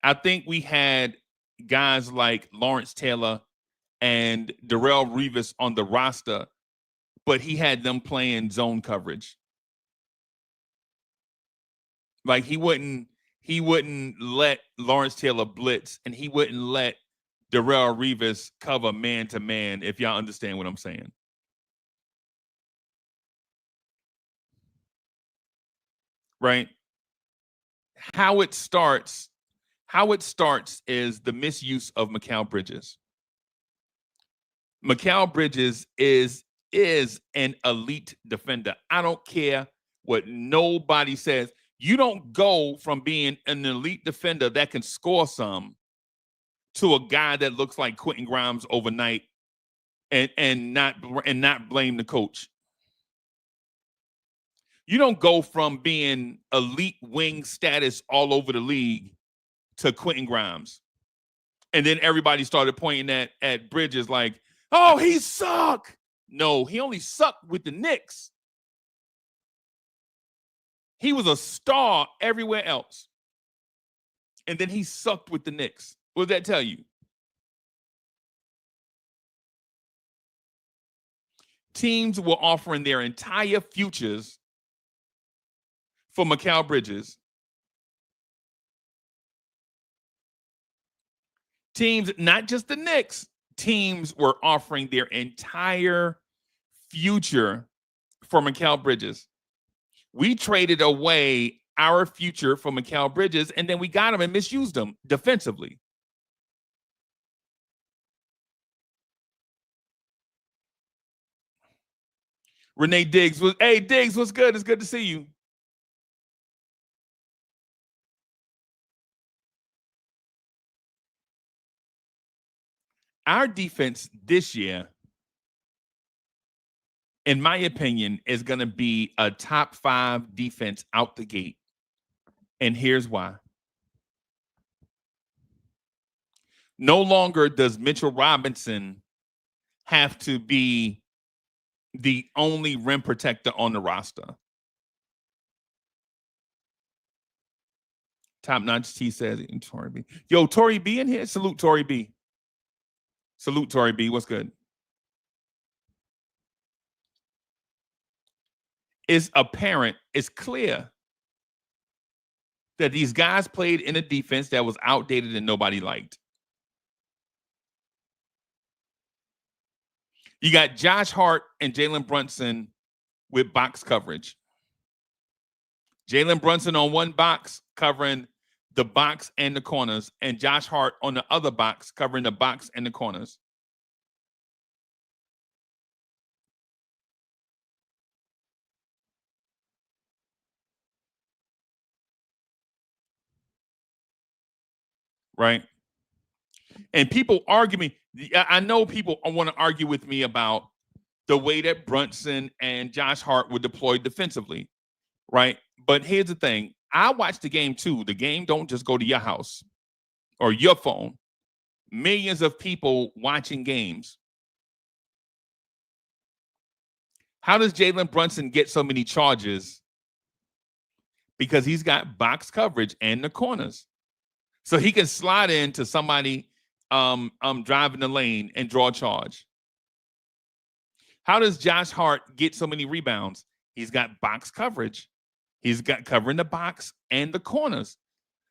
Speaker 4: I think we had guys like Lawrence Taylor and Darrelle Revis on the roster, but he had them playing zone coverage. Like he wouldn't let Lawrence Taylor blitz, and he wouldn't let Darrelle Revis cover man to man, if y'all understand what I'm saying. Right? How it starts is the misuse of Mikal Bridges. Mikal Bridges is an elite defender. I don't care what nobody says. You don't go from being an elite defender that can score some to a guy that looks like Quentin Grimes overnight and not blame the coach. You don't go from being elite wing status all over the league to Quentin Grimes. And then everybody started pointing at Bridges like, oh, he suck. No, he only sucked with the Knicks. He was a star everywhere else. And then he sucked with the Knicks. What does that tell you? Teams were offering their entire futures for Mikal Bridges. Teams, not just the Knicks, teams were offering their entire future for Mikal Bridges. We traded away our future for Mikal Bridges, and then we got him and misused him defensively. Renee Diggs was, hey, Diggs, what's good? It's good to see you. Our defense this year, in my opinion, is going to be a top 5 defense out the gate. And here's why. No longer does Mitchell Robinson have to be the only rim protector on the roster. Top Notch T says, Tori B. Yo, Tori B in here? Salute, Tori B. Salute, Tori B. What's good? It's apparent, it's clear that these guys played in a defense that was outdated and nobody liked. You got Josh Hart and Jalen Brunson with box coverage. Jalen Brunson on one box covering the box and the corners, and Josh Hart on the other box covering the box and the corners. Right? And people argue me. I know people want to argue with me about the way that Brunson and Josh Hart were deployed defensively, right? But here's the thing. I watched the game too. The game don't just go to your house or your phone. Millions of people watching games. How does Jalen Brunson get so many charges because he's got box coverage and the corners. So he can slide into somebody driving the lane and draw a charge. How does Josh Hart get so many rebounds? He's got box coverage. He's got covering the box and the corners.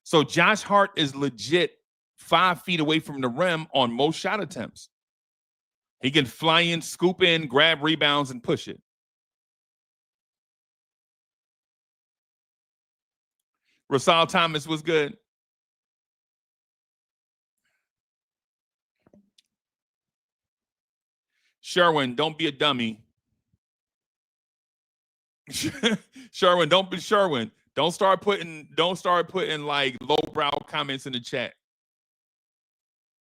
Speaker 4: So Josh Hart is legit 5 feet away from the rim on most shot attempts. He can fly in, scoop in, grab rebounds, and push it. Rasal Thomas was good. Sherwin, don't be a dummy. Sherwin, don't be Sherwin. Don't start putting like lowbrow comments in the chat.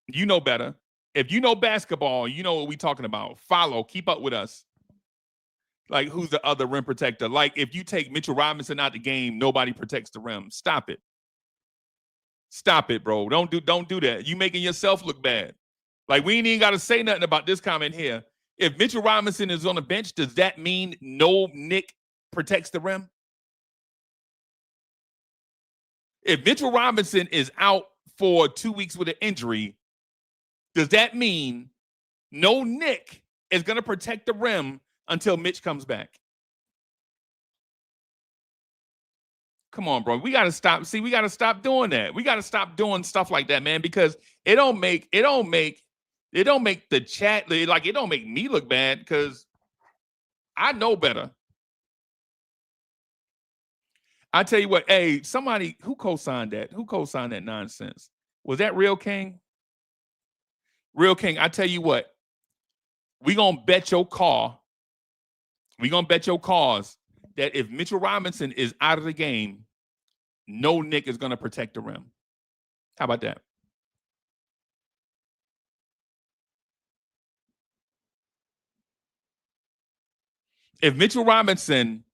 Speaker 4: You know better. If you know basketball, you know what we talking about. Follow, keep up with us. Like, who's the other rim protector? Like, if you take Mitchell Robinson out the game, nobody protects the rim. Stop it. Stop it, bro. Don't do that. You making yourself look bad. Like, we ain't even got to say nothing about this comment here. If Mitchell Robinson is on the bench, does that mean no Nick protects the rim? If Mitchell Robinson is out for 2 weeks with an injury, does that mean no Nick is going to protect the rim until Mitch comes back? Come on, bro. We got to stop. See, we got to stop doing that. We got to stop doing stuff like that, man, because it don't make the chat, like, it don't make me look bad because I know better. I tell you what, hey, somebody who co-signed that? Who co-signed that nonsense? Was that Real King? Real King, I tell you what, we gonna bet your car. We gonna bet your cars that if Mitchell Robinson is out of the game, no Nick is gonna protect the rim. How about that? If Mitchell Robinson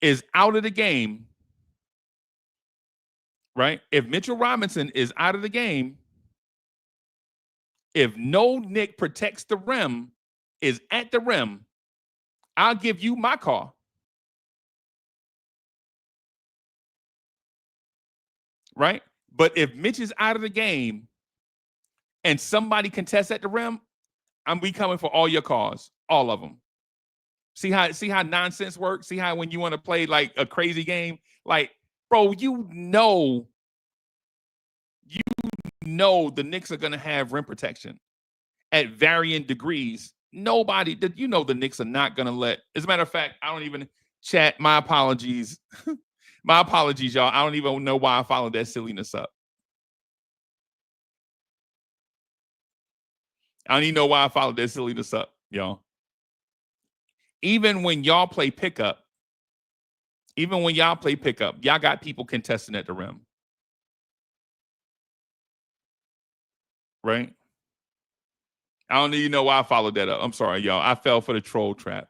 Speaker 4: is out of the game, right? If Mitchell Robinson is out of the game, if no Nick protects the rim, is at the rim, I'll give you my car. Right? But if Mitch is out of the game and somebody contests at the rim, we coming for all your cars, all of them. See how nonsense works? See how when you want to play like a crazy game, like, bro, you know the Knicks are going to have rim protection at varying degrees. Nobody, you know, the Knicks are not going to let. As a matter of fact, I don't even chat. My apologies. My apologies, y'all. I don't even know why I followed that silliness up. I don't even know why I followed that silliness up, y'all. Even when y'all play pickup, y'all got people contesting at the rim. Right? I don't even know why I followed that up. I'm sorry, y'all. I fell for the troll trap.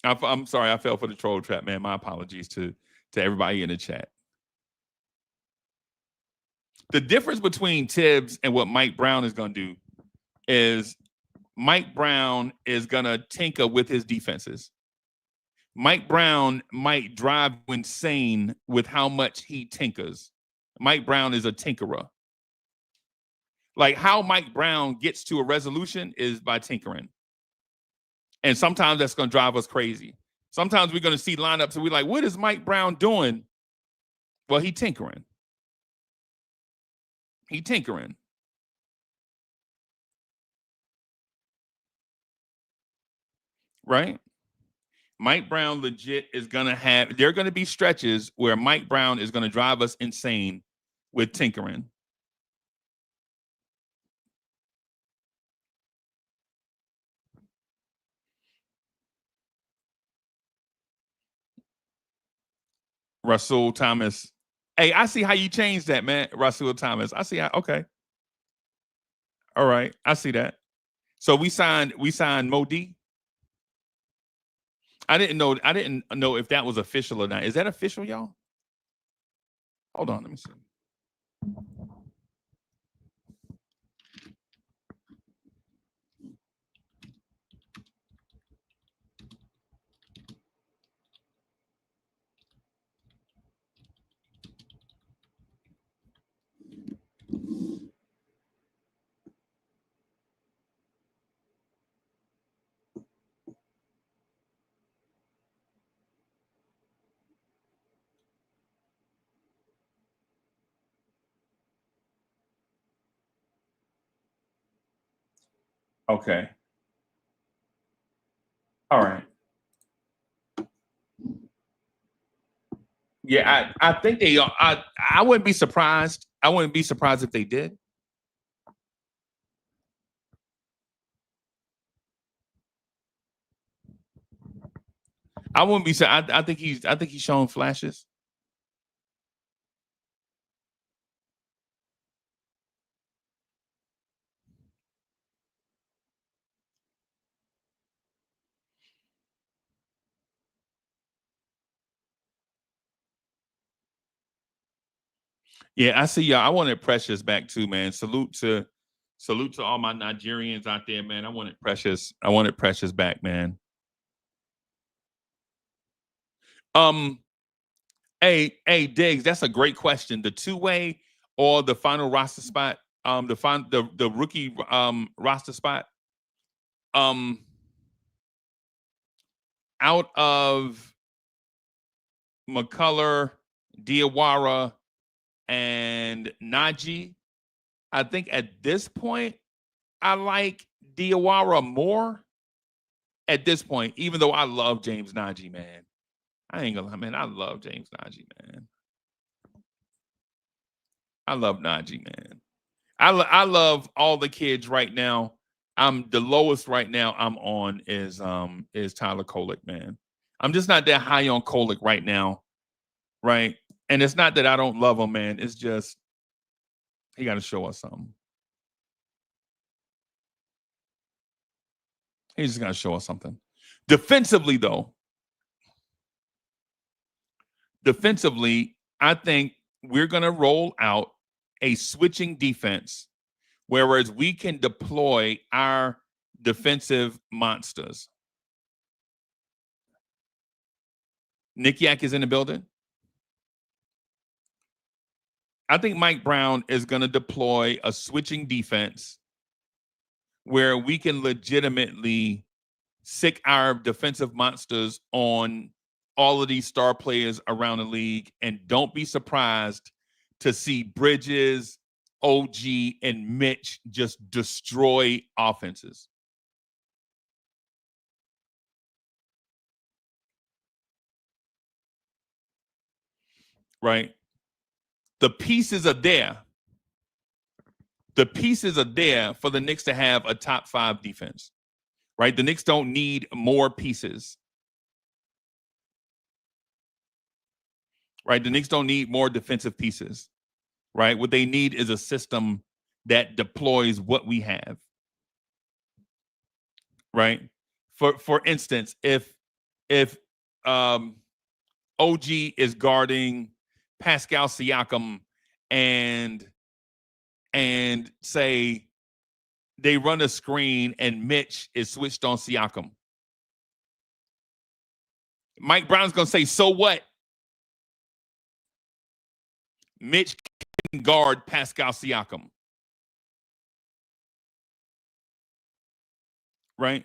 Speaker 4: I'm sorry. I fell for the troll trap, man. My apologies to everybody in the chat. The difference between Tibbs and what Mike Brown is going to do is Mike Brown is going to tinker with his defenses. Mike Brown might drive you insane with how much he tinkers. Mike Brown is a tinkerer. Like, how Mike Brown gets to a resolution is by tinkering. And sometimes that's going to drive us crazy. Sometimes we're going to see lineups and we're like, what is Mike Brown doing? Well, he tinkering. He tinkering. Right? Mike Brown legit is going to have, there are going to be stretches where Mike Brown is going to drive us insane with tinkering. Rasul Thomas. Hey, I see how you changed that, man. Rasul Thomas. I see how, okay. All right. I see that. So we signed Mo D. I didn't know if that was official or not. Is that official, y'all? Hold on, let me see. Okay. All right. Yeah, I think they are. I wouldn't be surprised. I wouldn't be surprised if they did. I wouldn't be. I think he's showing flashes. Yeah, I see y'all. I wanted Precious back too, man. Salute to all my Nigerians out there, man. I wanted Precious back, man. Hey, Diggs, that's a great question. The two-way or the final roster spot, the rookie roster spot. Out of McCullough, Diawara, and Najee, I think at this point, I like Diawara more. At this point, even though I love James Najee, man. I ain't gonna lie, man. I love James Najee, man. I love Najee, man. I love all the kids right now. I'm the lowest right now I'm on is Tyler Kolek, man. I'm just not that high on Kolek right now, right? And it's not that I don't love him, man. It's just he got to show us something. He's just got to show us something. Defensively, though, I think we're going to roll out a switching defense, whereas we can deploy our defensive monsters. Nick Yak is in the building. I think Mike Brown is going to deploy a switching defense where we can legitimately sick our defensive monsters on all of these star players around the league. And don't be surprised to see Bridges, OG, and Mitch just destroy offenses. Right? The pieces are there. The pieces are there for the Knicks to have a top 5 defense. Right? The Knicks don't need more pieces. Right? The Knicks don't need more defensive pieces. Right? What they need is a system that deploys what we have. Right? For instance, if OG is guarding Pascal Siakam and say they run a screen and Mitch is switched on Siakam, Mike Brown's going to say, so what? Mitch can guard Pascal Siakam. Right?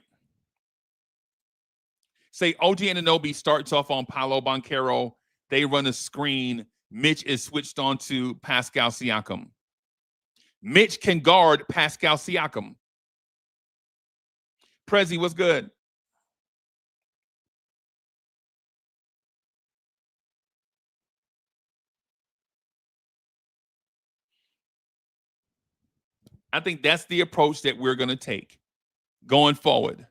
Speaker 4: Say OG Anunoby starts off on Paolo Banchero. They run a screen. Mitch is switched on to Pascal Siakam. Mitch can guard Pascal Siakam. Prezi, what's good? I think that's the approach that we're going to take going forward.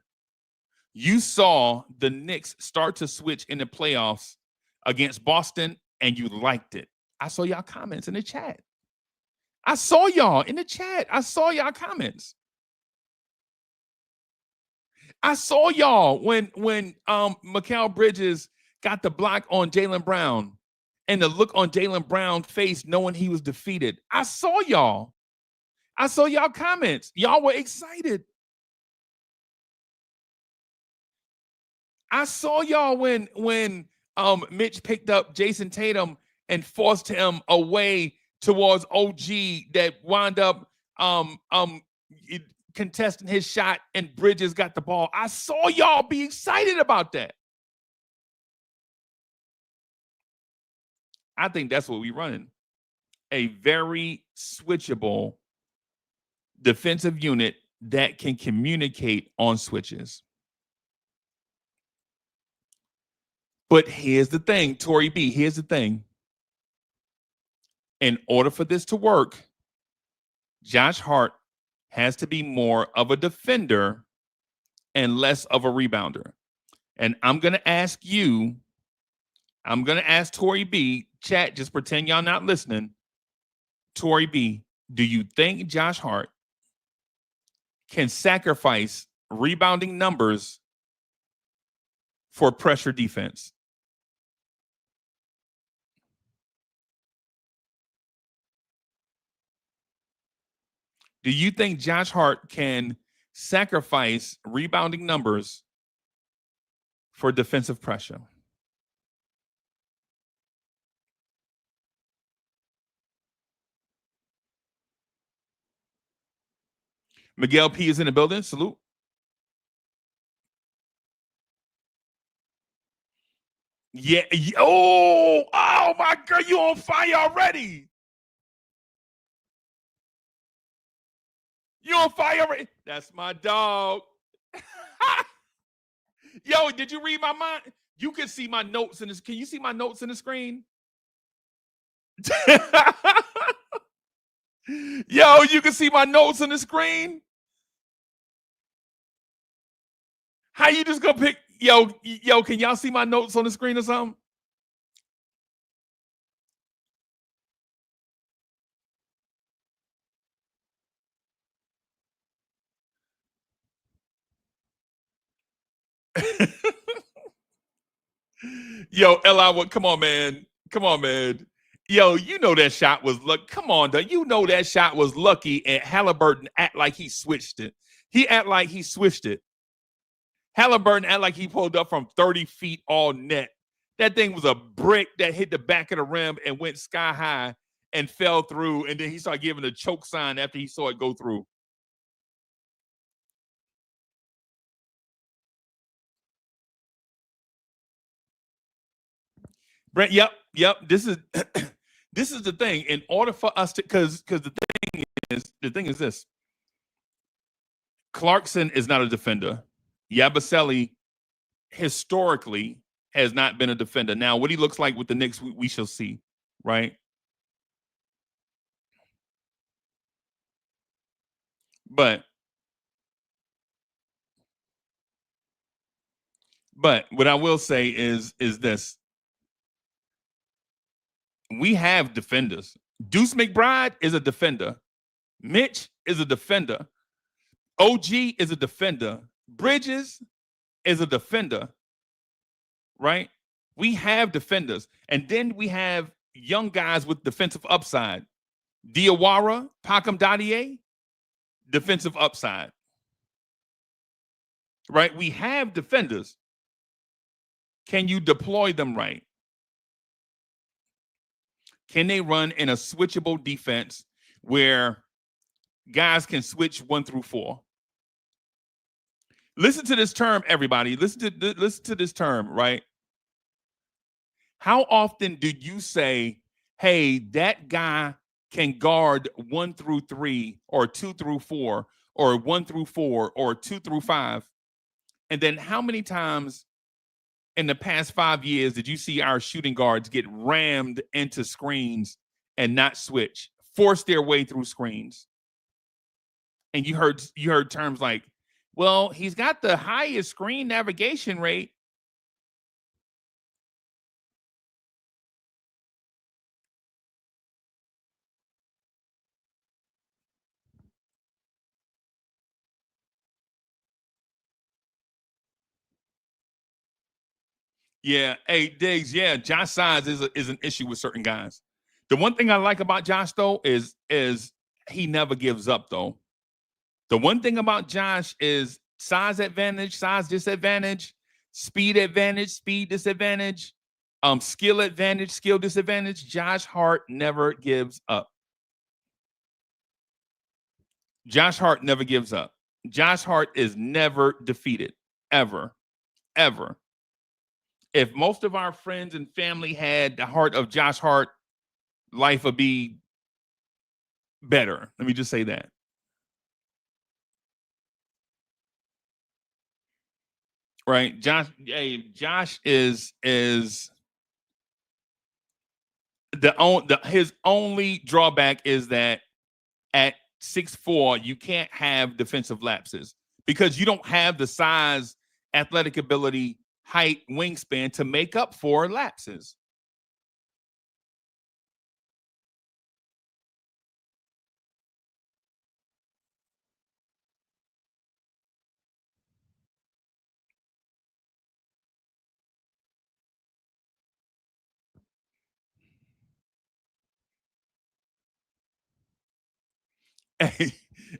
Speaker 4: You saw the Knicks start to switch in the playoffs against Boston, and you liked it. I saw y'all comments in the chat. I saw y'all in the chat. I saw y'all comments. I saw y'all when Mikal Bridges got the block on Jaylen Brown and the look on Jaylen Brown's face knowing he was defeated. I saw y'all. I saw y'all comments. Y'all were excited. I saw y'all when Mitch picked up Jason Tatum and forced him away towards OG that wound up contesting his shot and Bridges got the ball. I saw y'all be excited about that. I think that's what we're running. A very switchable defensive unit that can communicate on switches. But here's the thing, Tory B, here's the thing. In order for this to work, Josh Hart has to be more of a defender and less of a rebounder. And I'm going to ask Tory B, chat, just pretend y'all not listening. Tory B, do you think Josh Hart can sacrifice rebounding numbers for pressure defense? Do you think Josh Hart can sacrifice rebounding numbers for defensive pressure? Miguel P is in the building. Salute. Yeah. Oh my girl, you on fire already. You on fire already? That's my dog. Yo, did you read my mind? You can see my notes in this. Can you see my notes in the screen? Yo, you can see my notes on the screen. How you just gonna pick? Yo, can y'all see my notes on the screen or something? Yo, Li, come on, man. Come on, man. Yo, you know that shot was lucky. Come on, though. You know that shot was lucky, and Halliburton act like he switched it. He act like he switched it. Halliburton act like he pulled up from 30 feet all net. That thing was a brick that hit the back of the rim and went sky high and fell through, and then he started giving a choke sign after he saw it go through. Brent, yep. This is this is the thing. In order for us to, because the thing is this. Clarkson is not a defender. Yabusele historically has not been a defender. Now, what he looks like with the Knicks, we shall see, right? But what I will say is this. We have defenders. Deuce McBride is a defender. Mitch is a defender. OG is a defender. Bridges is a defender. Right? We have defenders. And then we have young guys with defensive upside. Diawara, Pakam Dadier, defensive upside. Right? We have defenders. Can you deploy them right? Can they run in a switchable defense where guys can switch 1 through 4? Listen to this term, everybody. Listen to this term, right? How often do you say, hey, that guy can guard 1 through 3 or 2 through 4 or 1 through 4 or 2 through 5? And then how many times in the past 5 years did you see our shooting guards get rammed into screens and not switch, force their way through screens? And you heard terms like, well, he's got the highest screen navigation rate. Yeah, hey, Diggs, yeah, Josh size is an issue with certain guys. The one thing I like about Josh, though, is he never gives up, though. The one thing about Josh is size advantage, size disadvantage, speed advantage, speed disadvantage, skill advantage, skill disadvantage. Josh Hart never gives up. Josh Hart never gives up. Josh Hart is never defeated, ever, ever. If most of our friends and family had the heart of Josh Hart, life would be better. Let me just say that. right? Josh is his only drawback is that at 6'4", you can't have defensive lapses because you don't have the size, athletic ability, height, wingspan to make up for lapses.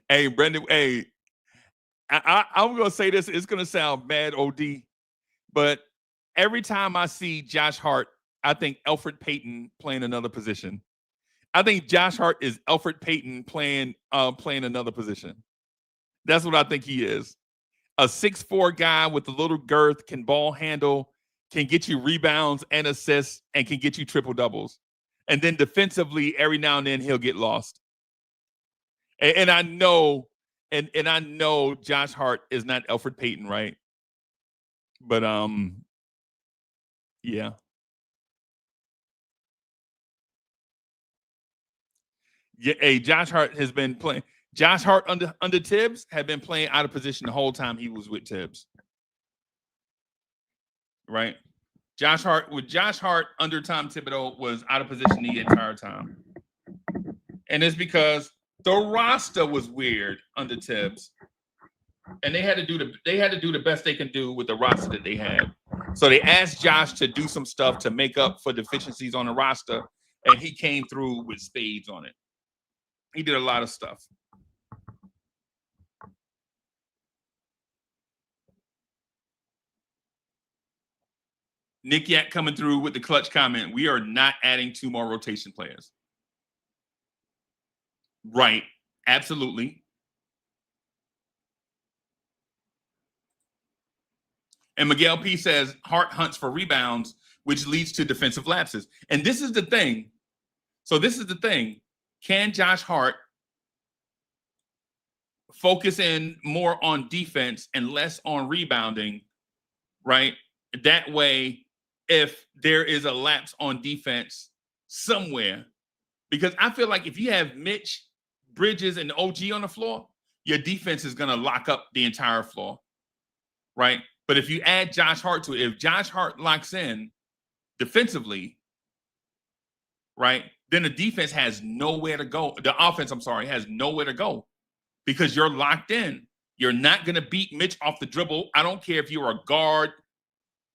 Speaker 4: Hey, Brendan, hey, I'm going to say this. It's going to sound bad, OD, but every time I see Josh Hart, I think Elfrid Payton playing another position. I think Josh Hart is Elfrid Payton playing another position. That's what I think he is. A 6'4" guy with a little girth, can ball handle, can get you rebounds and assists, and can get you triple doubles. And then defensively, every now and then he'll get lost. And I know, and I know Josh Hart is not Elfrid Payton, right? But yeah. Yeah, hey, Josh Hart has been playing. Josh Hart under Tibbs had been playing out of position the whole time he was with Tibbs. Right? Josh Hart under Tom Thibodeau was out of position the entire time. And it's because the roster was weird under Tibbs. And they had to do the best they can do with the roster that they had. So they asked Josh to do some stuff to make up for deficiencies on the roster, and he came through with spades on it. He did a lot of stuff. Nick Yak coming through with the clutch comment. We are not adding 2 more rotation players. Right. Absolutely. And Miguel P says Hart hunts for rebounds, which leads to defensive lapses. And this is the thing. So this is the thing. Can Josh Hart focus in more on defense and less on rebounding, right? That way, if there is a lapse on defense somewhere, because I feel like if you have Mitch, Bridges, and OG on the floor, your defense is going to lock up the entire floor, right? But if you add Josh Hart to it, if Josh Hart locks in defensively, right, then the defense has nowhere to go. The offense, has nowhere to go because you're locked in. You're not going to beat Mitch off the dribble. I don't care if you're a guard,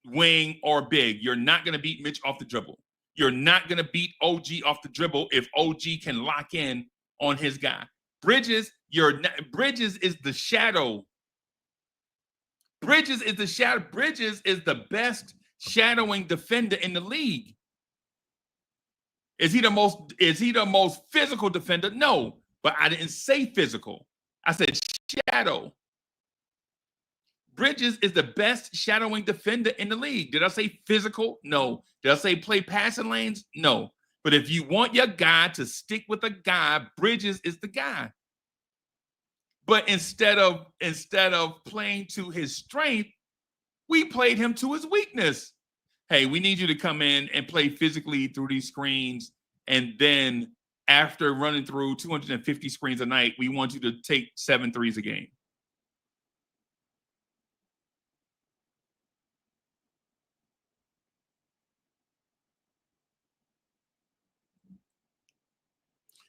Speaker 4: wing, or big. You're not going to beat Mitch off the dribble. You're not going to beat OG off the dribble if OG can lock in on his guy. Bridges is the shadow. Bridges is the shadow. Bridges is the best shadowing defender in the league. Is he the most physical defender? No, but I didn't say physical. I said shadow. Bridges is the best shadowing defender in the league. Did I say physical? No. Did I say play passing lanes? No. But if you want your guy to stick with a guy, Bridges is the guy. But instead of playing to his strength, we played him to his weakness. Hey, we need you to come in and play physically through these screens. And then after running through 250 screens a night, we want you to take 7 threes a game.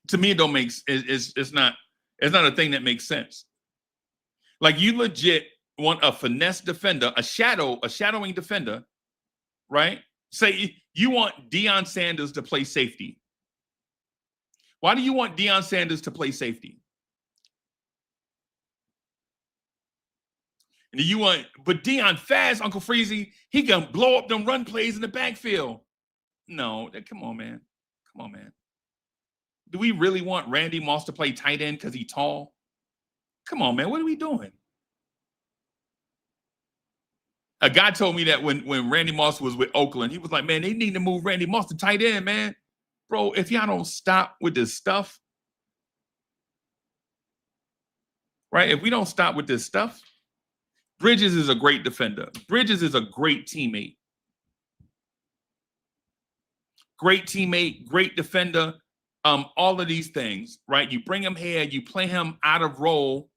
Speaker 4: To me, it don't make it's not a thing that makes sense. Like you legit want a finesse defender, a shadowing defender, right? Say you want Deion Sanders to play safety. Why do you want Deion Sanders to play safety? And but Deion fast, Uncle Freezy, he can blow up them run plays in the backfield. No, come on, man. Come on, man. Do we really want Randy Moss to play tight end because he's tall? Come on, man. What are we doing? A guy told me that when Randy Moss was with Oakland, he was like, man, they need to move Randy Moss to tight end, man. Bro, if y'all don't stop with this stuff, right? If we don't stop with this stuff, Bridges is a great defender. Bridges is a great teammate. Great teammate, great defender. All of these things, right? You bring him here, you play him out of role,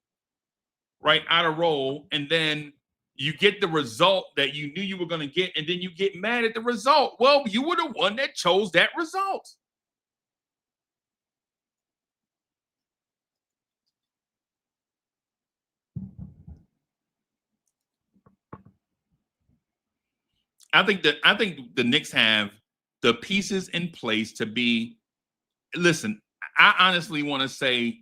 Speaker 4: right? Out of role, and then you get the result that you knew you were going to get, and then you get mad at the result. Well, you were the one that chose that result. I think the Knicks have the pieces in place to be. Listen, I honestly want to say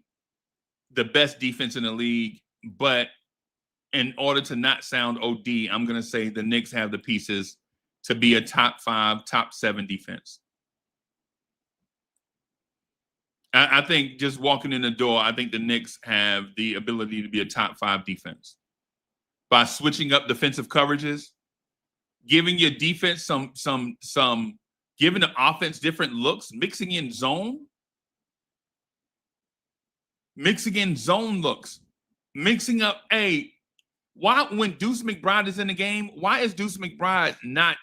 Speaker 4: the best defense in the league, but in order to not sound OD, I'm going to say the Knicks have the pieces to be a top 5, top 7 defense. I think just walking in the door, I think the Knicks have the ability to be a top 5 defense by switching up defensive coverages, giving your defense some giving the offense different looks, mixing in zone looks, mixing up why when Deuce McBride is in the game, why is Deuce McBride not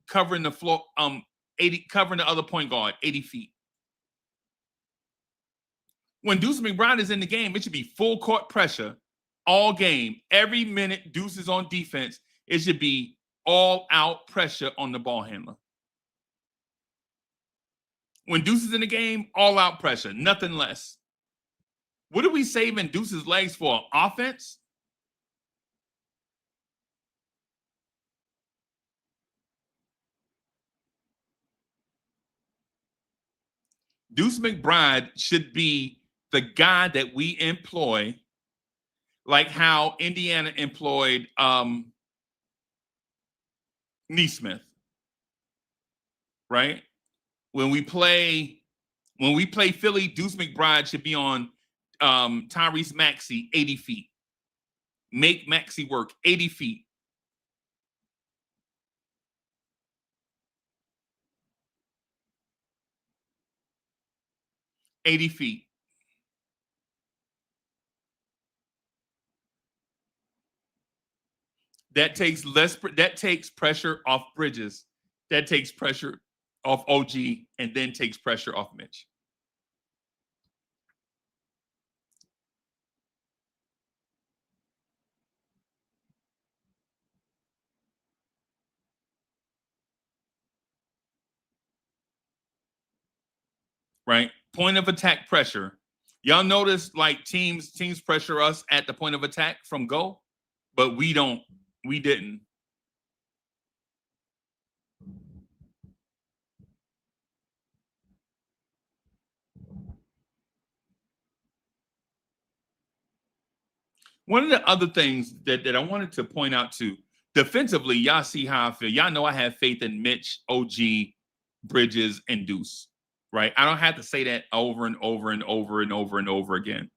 Speaker 4: covering the floor, covering the other point guard 80 feet? When Deuce McBride is in the game, it should be full court pressure all game. Every minute Deuce is on defense, it should be all out pressure on the ball handler. When Deuce is in the game, all out pressure, nothing less. What are we saving Deuce's legs for? Offense? Deuce McBride should be the guy that we employ, like how Indiana employed Neesmith, right? When we play Philly, Deuce McBride should be on Tyrese Maxey 80 feet. Make Maxey work 80 feet. That takes pressure off Bridges. That takes pressure off OG, and then takes pressure off Mitch. Right? Point of attack pressure. Y'all notice like teams pressure us at the point of attack from go, but we don't. We didn't. One of the other things that I wanted to point out too, defensively, y'all see how I feel. Y'all know I have faith in Mitch, OG, Bridges, and Deuce, right? I don't have to say that over and over and over and over and over again,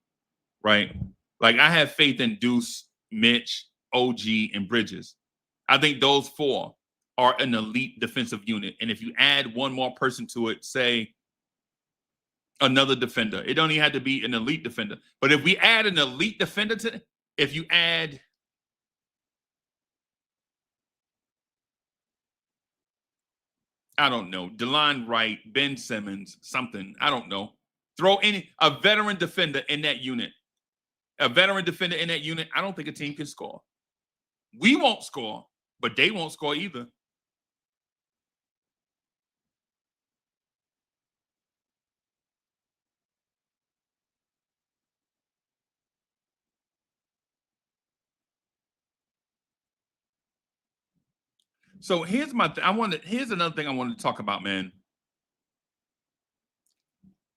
Speaker 4: right? Like I have faith in Deuce, Mitch, OG, and Bridges. I think those 4 are an elite defensive unit. And if you add one more person to it, say another defender, it don't even have to be an elite defender. But if we add an elite defender to if you add I don't know, DeLon Wright, Ben Simmons, something, I don't know. Throw a veteran defender in that unit. A veteran defender in that unit, I don't think a team can score. We won't score, but they won't score either. So here's here's another thing I wanted to talk about, man.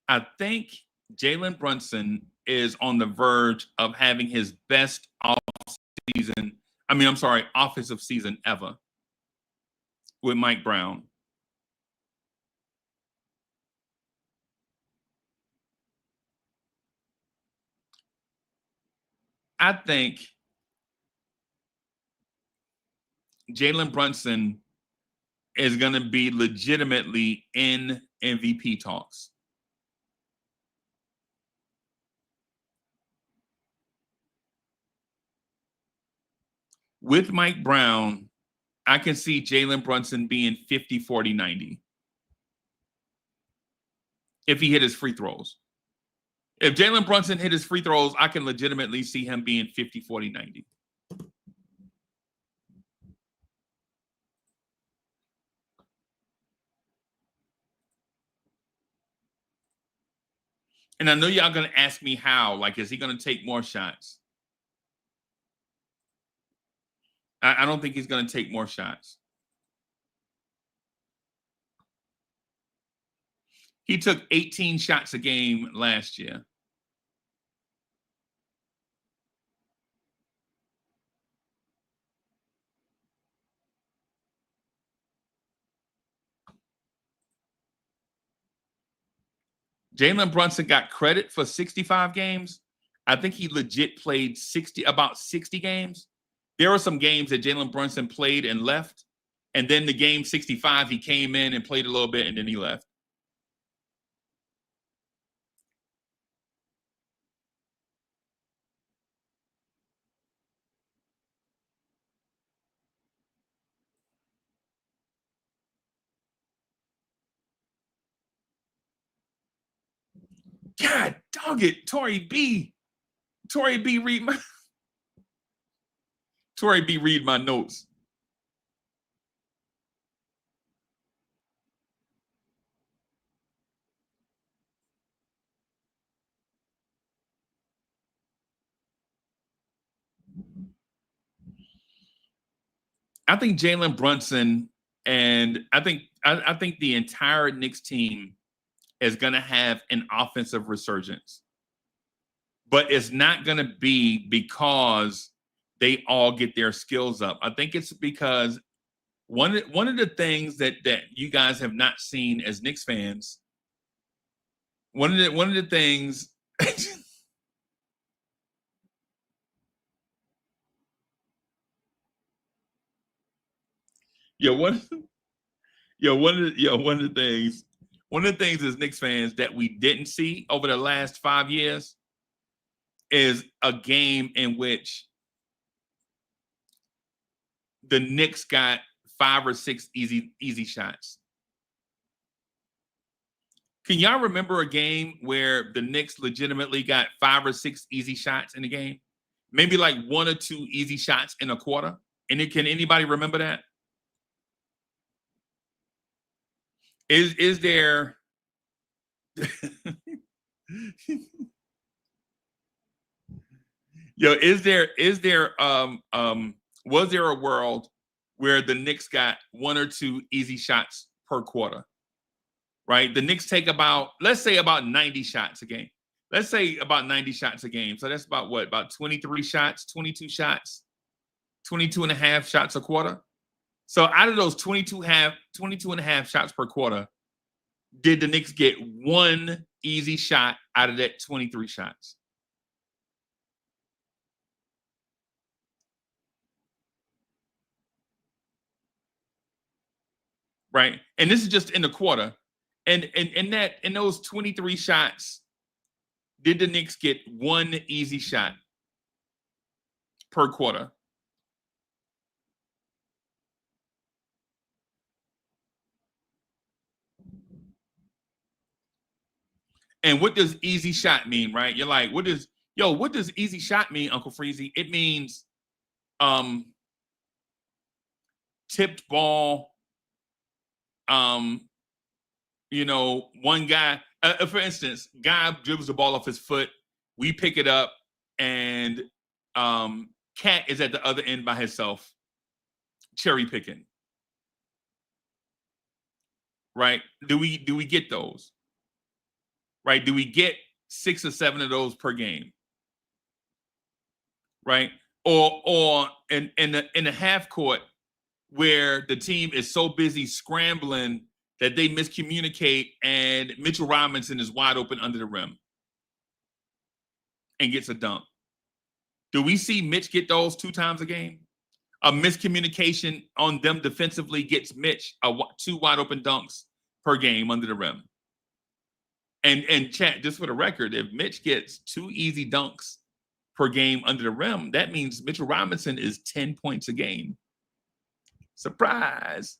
Speaker 4: I think Jalen Brunson is on the verge of having his best offensive season ever with Mike Brown. I think Jalen Brunson is going to be legitimately in MVP talks. with Mike Brown, I can see Jalen Brunson being 50, 40, 90. If he hit his free throws. If Jalen Brunson hit his free throws, I can legitimately see him being 50, 40, 90. And I know y'all going to ask me how. Like, is he going to take more shots? I don't think he's going to take more shots. He took 18 shots a game last year. Jalen Brunson got credit for 65 games. I think he legit played about 60 games. There were some games that Jalen Brunson played and left. And then the game 65, he came in and played a little bit and then he left. God dog it, Tory B. Read my Tory B, read my notes. I think Jalen Brunson and I think the entire Knicks team is going to have an offensive resurgence. But it's not going to be because they all get their skills up. I think it's because one of the things that you guys have not seen as Knicks fans, one of the things one of the things as Knicks fans that we didn't see over the last 5 years is a game in which the Knicks got 5 or 6 easy shots. Can y'all remember a game where the Knicks legitimately got 5 or 6 easy shots in the game? Maybe like 1 or 2 easy shots in a quarter? And can anybody remember that? Is there was there a world where the Knicks got 1 or 2 easy shots per quarter? Right? The Knicks take let's say about 90 shots a game. Let's say about 90 shots a game. So that's about what? About 23 shots, 22 shots, 22 and a half shots a quarter. So out of those 22 and a half shots per quarter, did the Knicks get 1 easy shot out of that 23 shots? Right? And this is just in the quarter. And in those 23 shots, did the Knicks get 1 easy shot per quarter? And what does easy shot mean, right? You're like, what does easy shot mean, Uncle Freezy? It means tipped ball. One guy, for instance, guy dribbles the ball off his foot. We pick it up, and Cat is at the other end by himself, cherry picking. Right? Do we get those? Right? Do we get 6 or 7 of those per game? Right? Or in the half court where the team is so busy scrambling that they miscommunicate and Mitchell Robinson is wide open under the rim and gets a dunk. Do we see Mitch get those 2 times a game? A miscommunication on them defensively gets Mitch 2 wide open dunks per game under the rim. And chat, just for the record, if Mitch gets 2 easy dunks per game under the rim, that means Mitchell Robinson is 10 points a game. Surprise.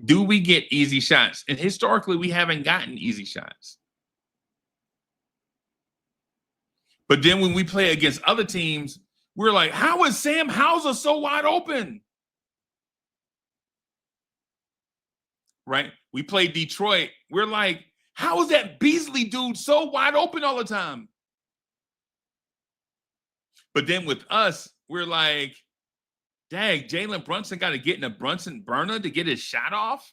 Speaker 4: Do we get easy shots? And historically, we haven't gotten easy shots. But then when we play against other teams, we're like, how is Sam Hauser so wide open? Right? We play Detroit. We're like, how is that Beasley dude so wide open all the time? But then with us, we're like, dang, Jalen Brunson got to get in a Brunson burner to get his shot off.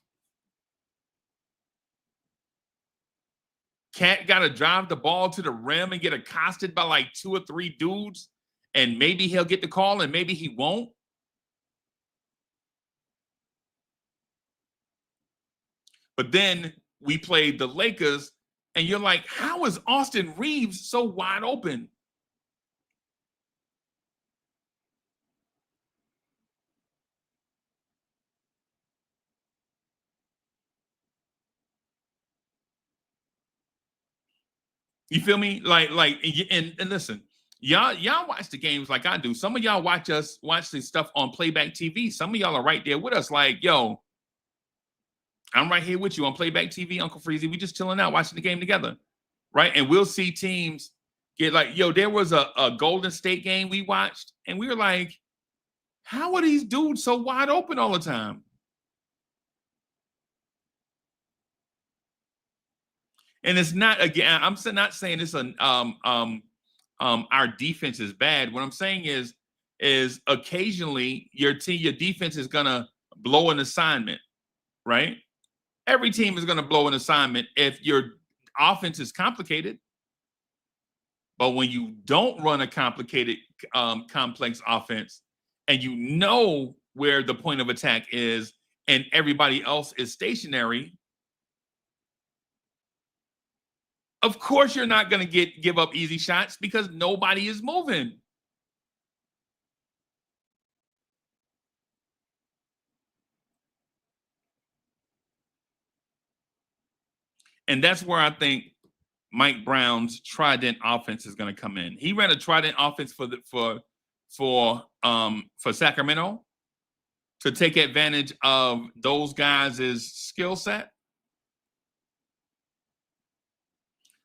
Speaker 4: Cat got to drive the ball to the rim and get accosted by like 2 or 3 dudes, and maybe he'll get the call and maybe he won't. But then we played the Lakers, and you're like, how is Austin Reeves so wide open? You feel me? And listen, y'all watch the games like I do. Some of y'all watch the stuff on playback TV. Some of y'all are right there with us, like, yo, I'm right here with you on playback TV, Uncle Freezy. We just chilling out, watching the game together, right? And we'll see teams get like, yo, there was a Golden State game we watched, and we were like, how are these dudes so wide open all the time? And it's not, again, I'm not saying it's our defense is bad. What I'm saying is occasionally your defense is gonna blow an assignment, right? Every team is gonna blow an assignment if your offense is complicated. But when you don't run a complicated, complex offense, and you know where the point of attack is, and everybody else is stationary, of course you're not going to give up easy shots because nobody is moving. And that's where I think Mike Brown's trident offense is going to come in. He ran a trident offense for Sacramento to take advantage of those guys' skill set.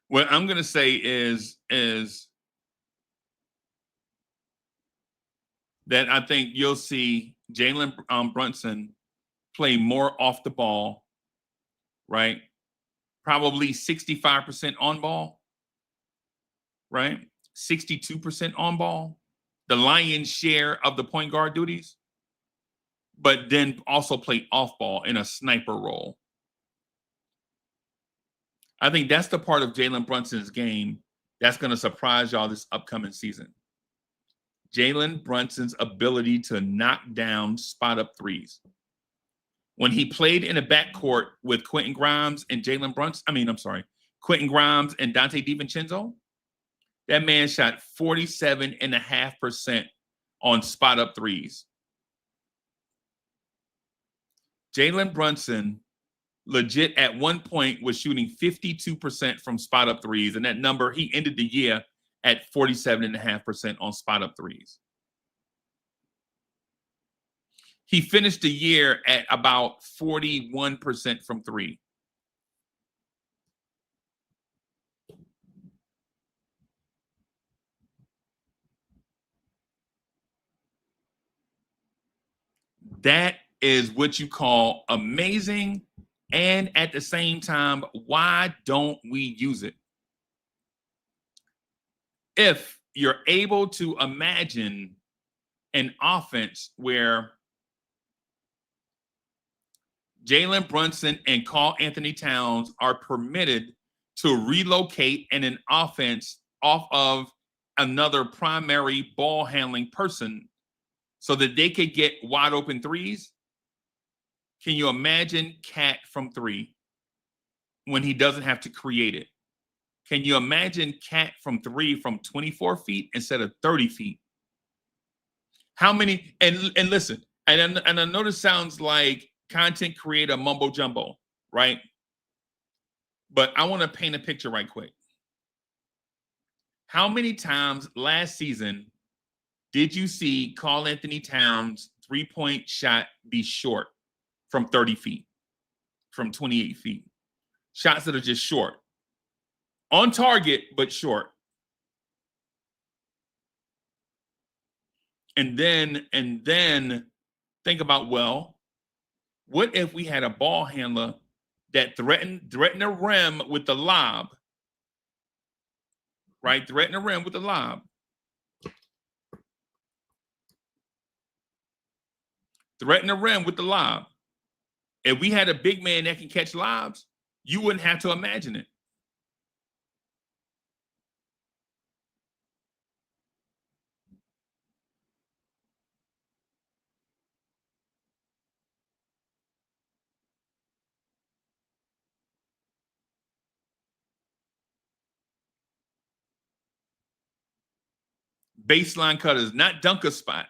Speaker 4: What I'm going to say is that I think you'll see Jalen Brunson play more off the ball, right? Probably 65% on ball, right? 62% on ball, the lion's share of the point guard duties, but then also play off ball in a sniper role. I think that's the part of Jalen Brunson's game that's going to surprise y'all this upcoming season. Jalen Brunson's ability to knock down spot-up threes. When he played in a backcourt with Quentin Grimes and Quentin Grimes and Dante DiVincenzo, that man shot 47.5% on spot-up threes. Jalen Brunson legit at one point was shooting 52% from spot up threes. And that number, he ended the year at 47.5% on spot up threes. He finished the year at about 41% from three. That is what you call amazing. And at the same time, why don't we use it? If you're able to imagine an offense where Jalen Brunson and Karl Anthony Towns are permitted to relocate in an offense off of another primary ball handling person so that they could get wide open threes, can you imagine Cat from three when he doesn't have to create it? Can you imagine Cat from 3 from 24 feet instead of 30 feet? How many? And listen, and I know this sounds like content creator mumbo jumbo, right? But I want to paint a picture right quick. How many times last season did you see Karl Anthony Towns' 3-point shot be short from 30 feet, from 28 feet? Shots that are just short. On target, but short. And then think about, well, what if we had a ball handler that threatened the rim with the lob, right? Threaten the rim with the lob. Threaten the rim with the lob. If we had a big man that can catch lobs, you wouldn't have to imagine it. Baseline cutters, not dunker spot.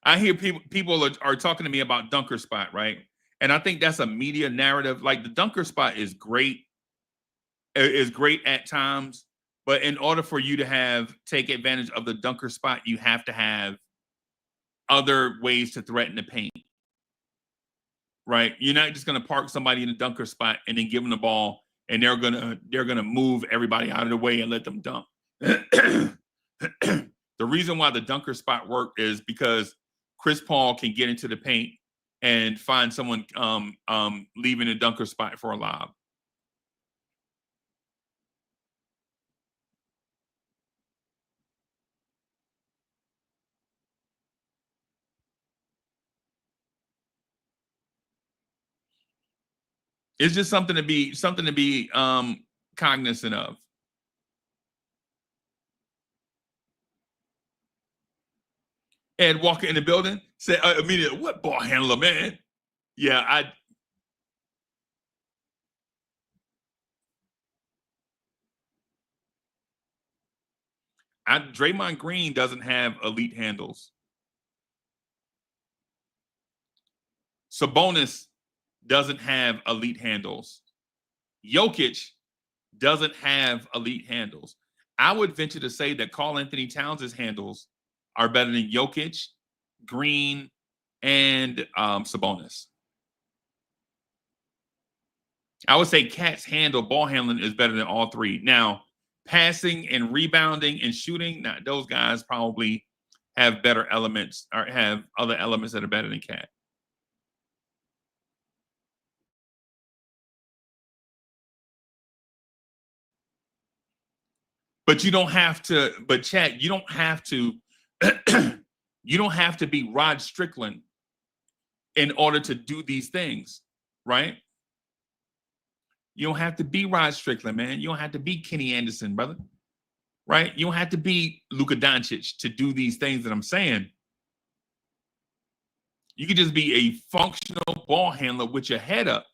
Speaker 4: I hear people are talking to me about dunker spot, right? And I think that's a media narrative. Like the dunker spot is great at times, but in order for you to take advantage of the dunker spot, you have to have other ways to threaten the paint, right? You're not just going to park somebody in the dunker spot and then give them the ball, and they're gonna move everybody out of the way and let them dunk. The reason why the dunker spot worked is because Chris Paul can get into the paint and find someone leaving a dunker spot for a lob. It's just something to be cognizant of. Ed Walker in the building said immediately, "What ball handler, man?" Yeah, Draymond Green doesn't have elite handles. Sabonis doesn't have elite handles. Jokic doesn't have elite handles. I would venture to say that Karl Anthony Towns' handles are better than Jokic, Green, and Sabonis. I would say Cat's ball handling is better than all three. Now, passing and rebounding and shooting, those guys probably have better elements or have other elements that are better than Cat. But you don't have to, but Chad, you don't have to, you don't have to be Rod Strickland in order to do these things, right? You don't have to be Rod Strickland, man. You don't have to be Kenny Anderson, brother. Right? You don't have to be Luka Doncic to do these things that I'm saying. You could just be a functional ball handler with your head up.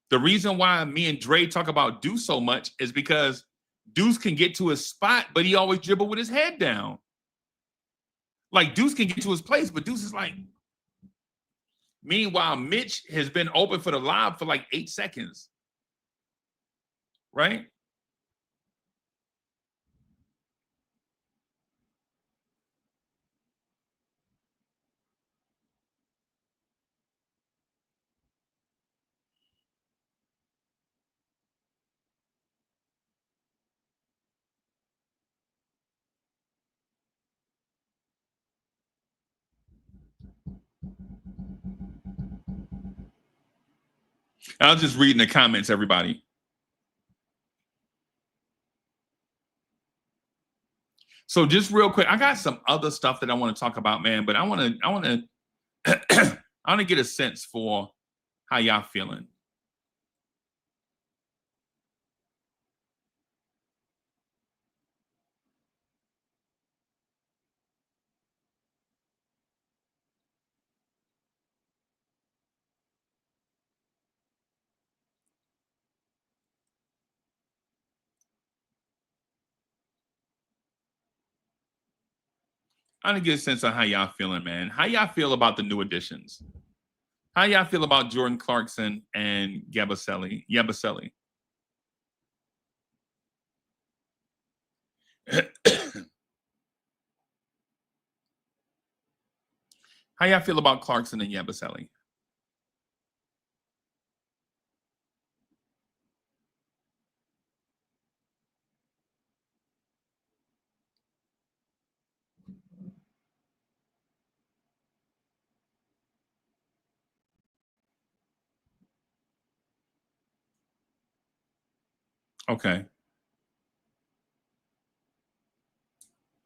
Speaker 4: The reason why me and Dre talk about Deuce so much is because Deuce can get to his spot, but he always dribble with his head down. Like Deuce can get to his place, but Deuce is like. Meanwhile, Mitch has been open for the lob for like 8 seconds. Right? I was just reading the comments, everybody. So just real quick, I got some other stuff that I want to talk about, man. But I want to get a sense for how y'all feeling. I want to get a sense of how y'all feeling, man. How y'all feel about the new additions? How y'all feel about Jordan Clarkson and Yabusele? How y'all feel about Clarkson and Yabusele? Okay.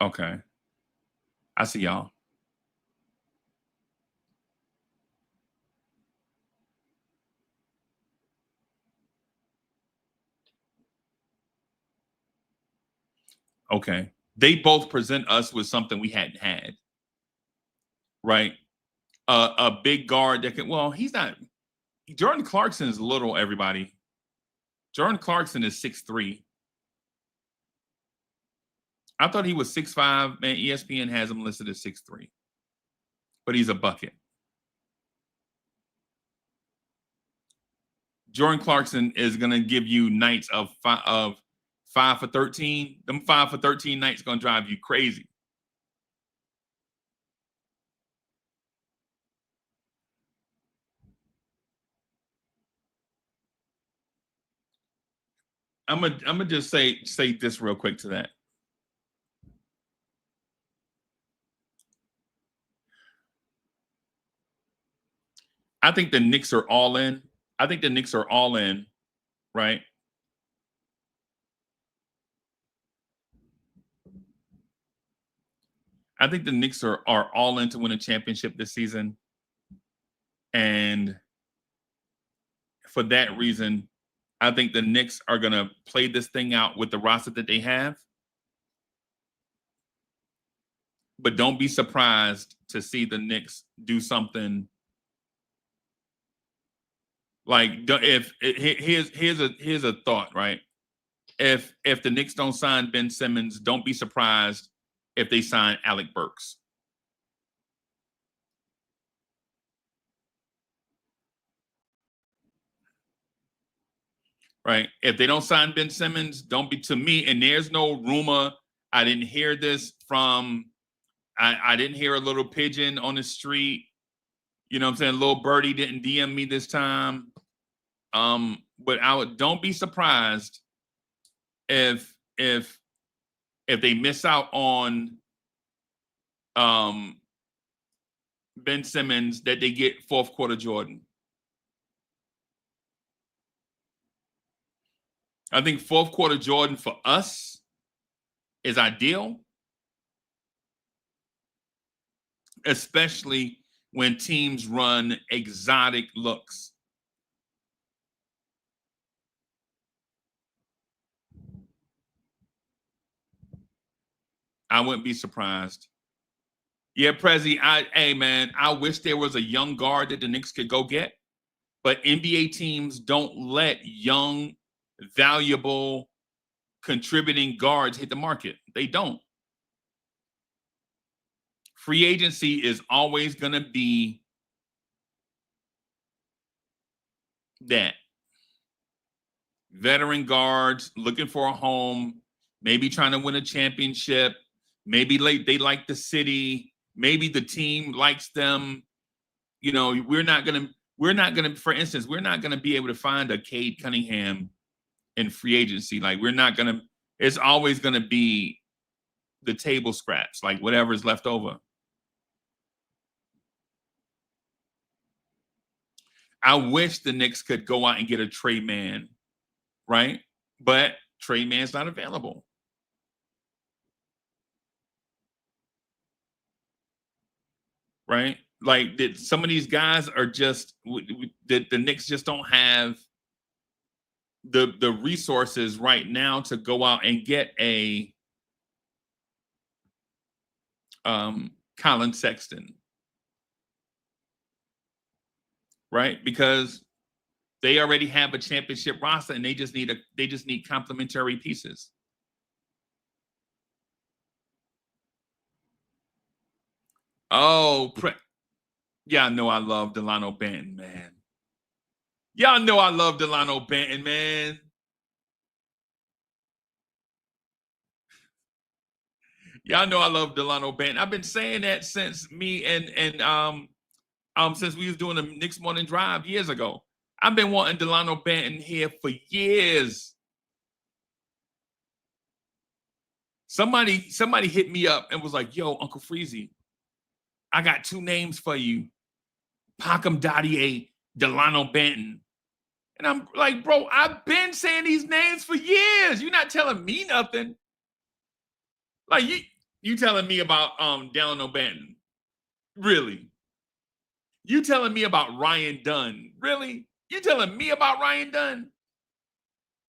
Speaker 4: Okay. I see y'all. Okay. They both present us with something we hadn't had. Right? A big guard that can, well, he's not. Jordan Clarkson is little, everybody. Jordan Clarkson is 6'3". I thought he was 6'5". Man, ESPN has him listed as 6'3". But he's a bucket. Jordan Clarkson is going to give you nights of 5 for 13. Them 5 for 13 nights going to drive you crazy. I'm gonna just say this real quick to that. I think the Knicks are all in. I think the Knicks are all in, right? I think the Knicks are all in to win a championship this season. And for that reason, I think the Knicks are going to play this thing out with the roster that they have. But don't be surprised to see the Knicks do something like, if here's a thought, right? If the Knicks don't sign Ben Simmons, don't be surprised if they sign Alec Burks. Right? If they don't sign Ben Simmons, don't be, to me, and there's no rumor. I didn't hear this from, I didn't hear a little pigeon on the street. You know what I'm saying? Little birdie didn't DM me this time. But don't be surprised if they miss out on Ben Simmons, that they get fourth quarter Jordan. I think fourth quarter Jordan for us is ideal, especially when teams run exotic looks. I wouldn't be surprised. Yeah, Prezi, hey, man, I wish there was a young guard that the Knicks could go get, but NBA teams don't let young, valuable, contributing guards hit the market. They don't. Free agency is always going to be that. Veteran guards looking for a home, maybe trying to win a championship, maybe they like the city, maybe the team likes them. You know, we're not gonna, for instance, we're not gonna be able to find a Cade Cunningham in free agency. Like, it's always gonna be the table scraps, like whatever's left over. I wish the Knicks could go out and get a Trey Mann, right? But Trey Mann's not available. Right? Like, some of these guys are just, the Knicks just don't have the resources right now to go out and get a Colin Sexton. Right? Because they already have a championship roster and they just need complementary pieces. Oh, y'all know I love Delano Banton, man. Y'all know I love Delano Banton, man. Y'all know I love Delano Banton. I've been saying that since me and since we was doing the Knicks Morning Drive years ago. I've been wanting Delano Banton here for years. Somebody hit me up and was like, "Yo, Uncle Freezy, I got two names for you: Pacom Dadier, Delano Banton." And I'm like, "Bro, I've been saying these names for years. You're not telling me nothing. Like you telling me about Delano Banton, really? You telling me about Ryan Dunn, really? You telling me about Ryan Dunn?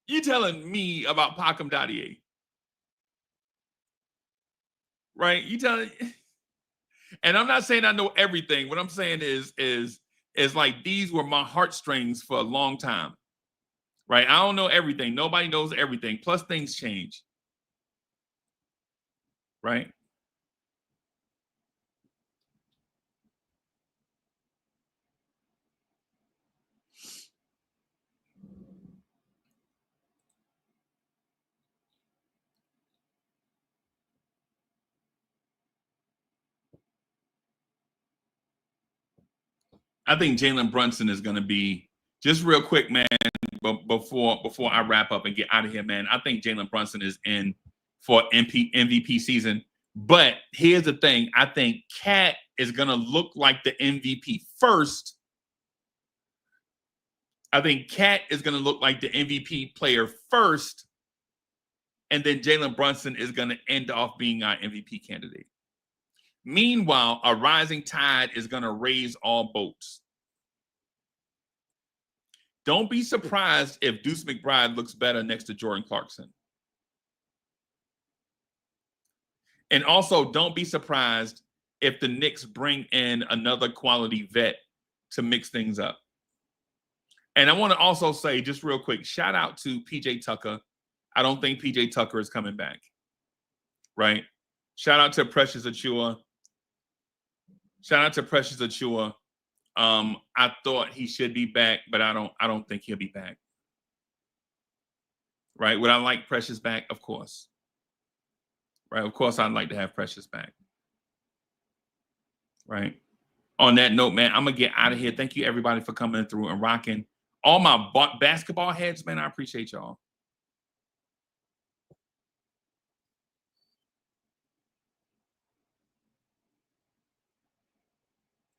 Speaker 4: You telling me about Pacom Dadier, right? You telling?" And I'm not saying I know everything. What I'm saying is like these were my heartstrings for a long time, right? I don't know everything. Nobody knows everything. Plus, things change, right? I think Jalen Brunson is going to be just real quick, man. Before I wrap up and get out of here, man, I think Jalen Brunson is in for MVP season. But here's the thing: I think Cat is going to look like the MVP first. I think Cat is going to look like the MVP player first, and then Jalen Brunson is going to end off being our MVP candidate. Meanwhile, a rising tide is going to raise all boats. Don't be surprised if Deuce McBride looks better next to Jordan Clarkson. And also, don't be surprised if the Knicks bring in another quality vet to mix things up. And I want to also say, just real quick, shout out to PJ Tucker. I don't think PJ Tucker is coming back, right? Shout out to Precious Achiuwa. I thought he should be back, but I don't think he'll be back. Right? Would I like Precious back? Of course. Right? Of course I'd like to have Precious back. Right? On that note, man, I'm gonna get out of here. Thank you everybody for coming through and rocking. All my basketball heads, man, I appreciate y'all.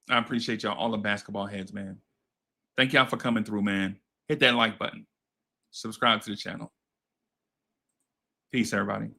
Speaker 4: I appreciate y'all, all the basketball heads, man. Thank y'all for coming through, man. Hit that like button. Subscribe to the channel. Peace, everybody.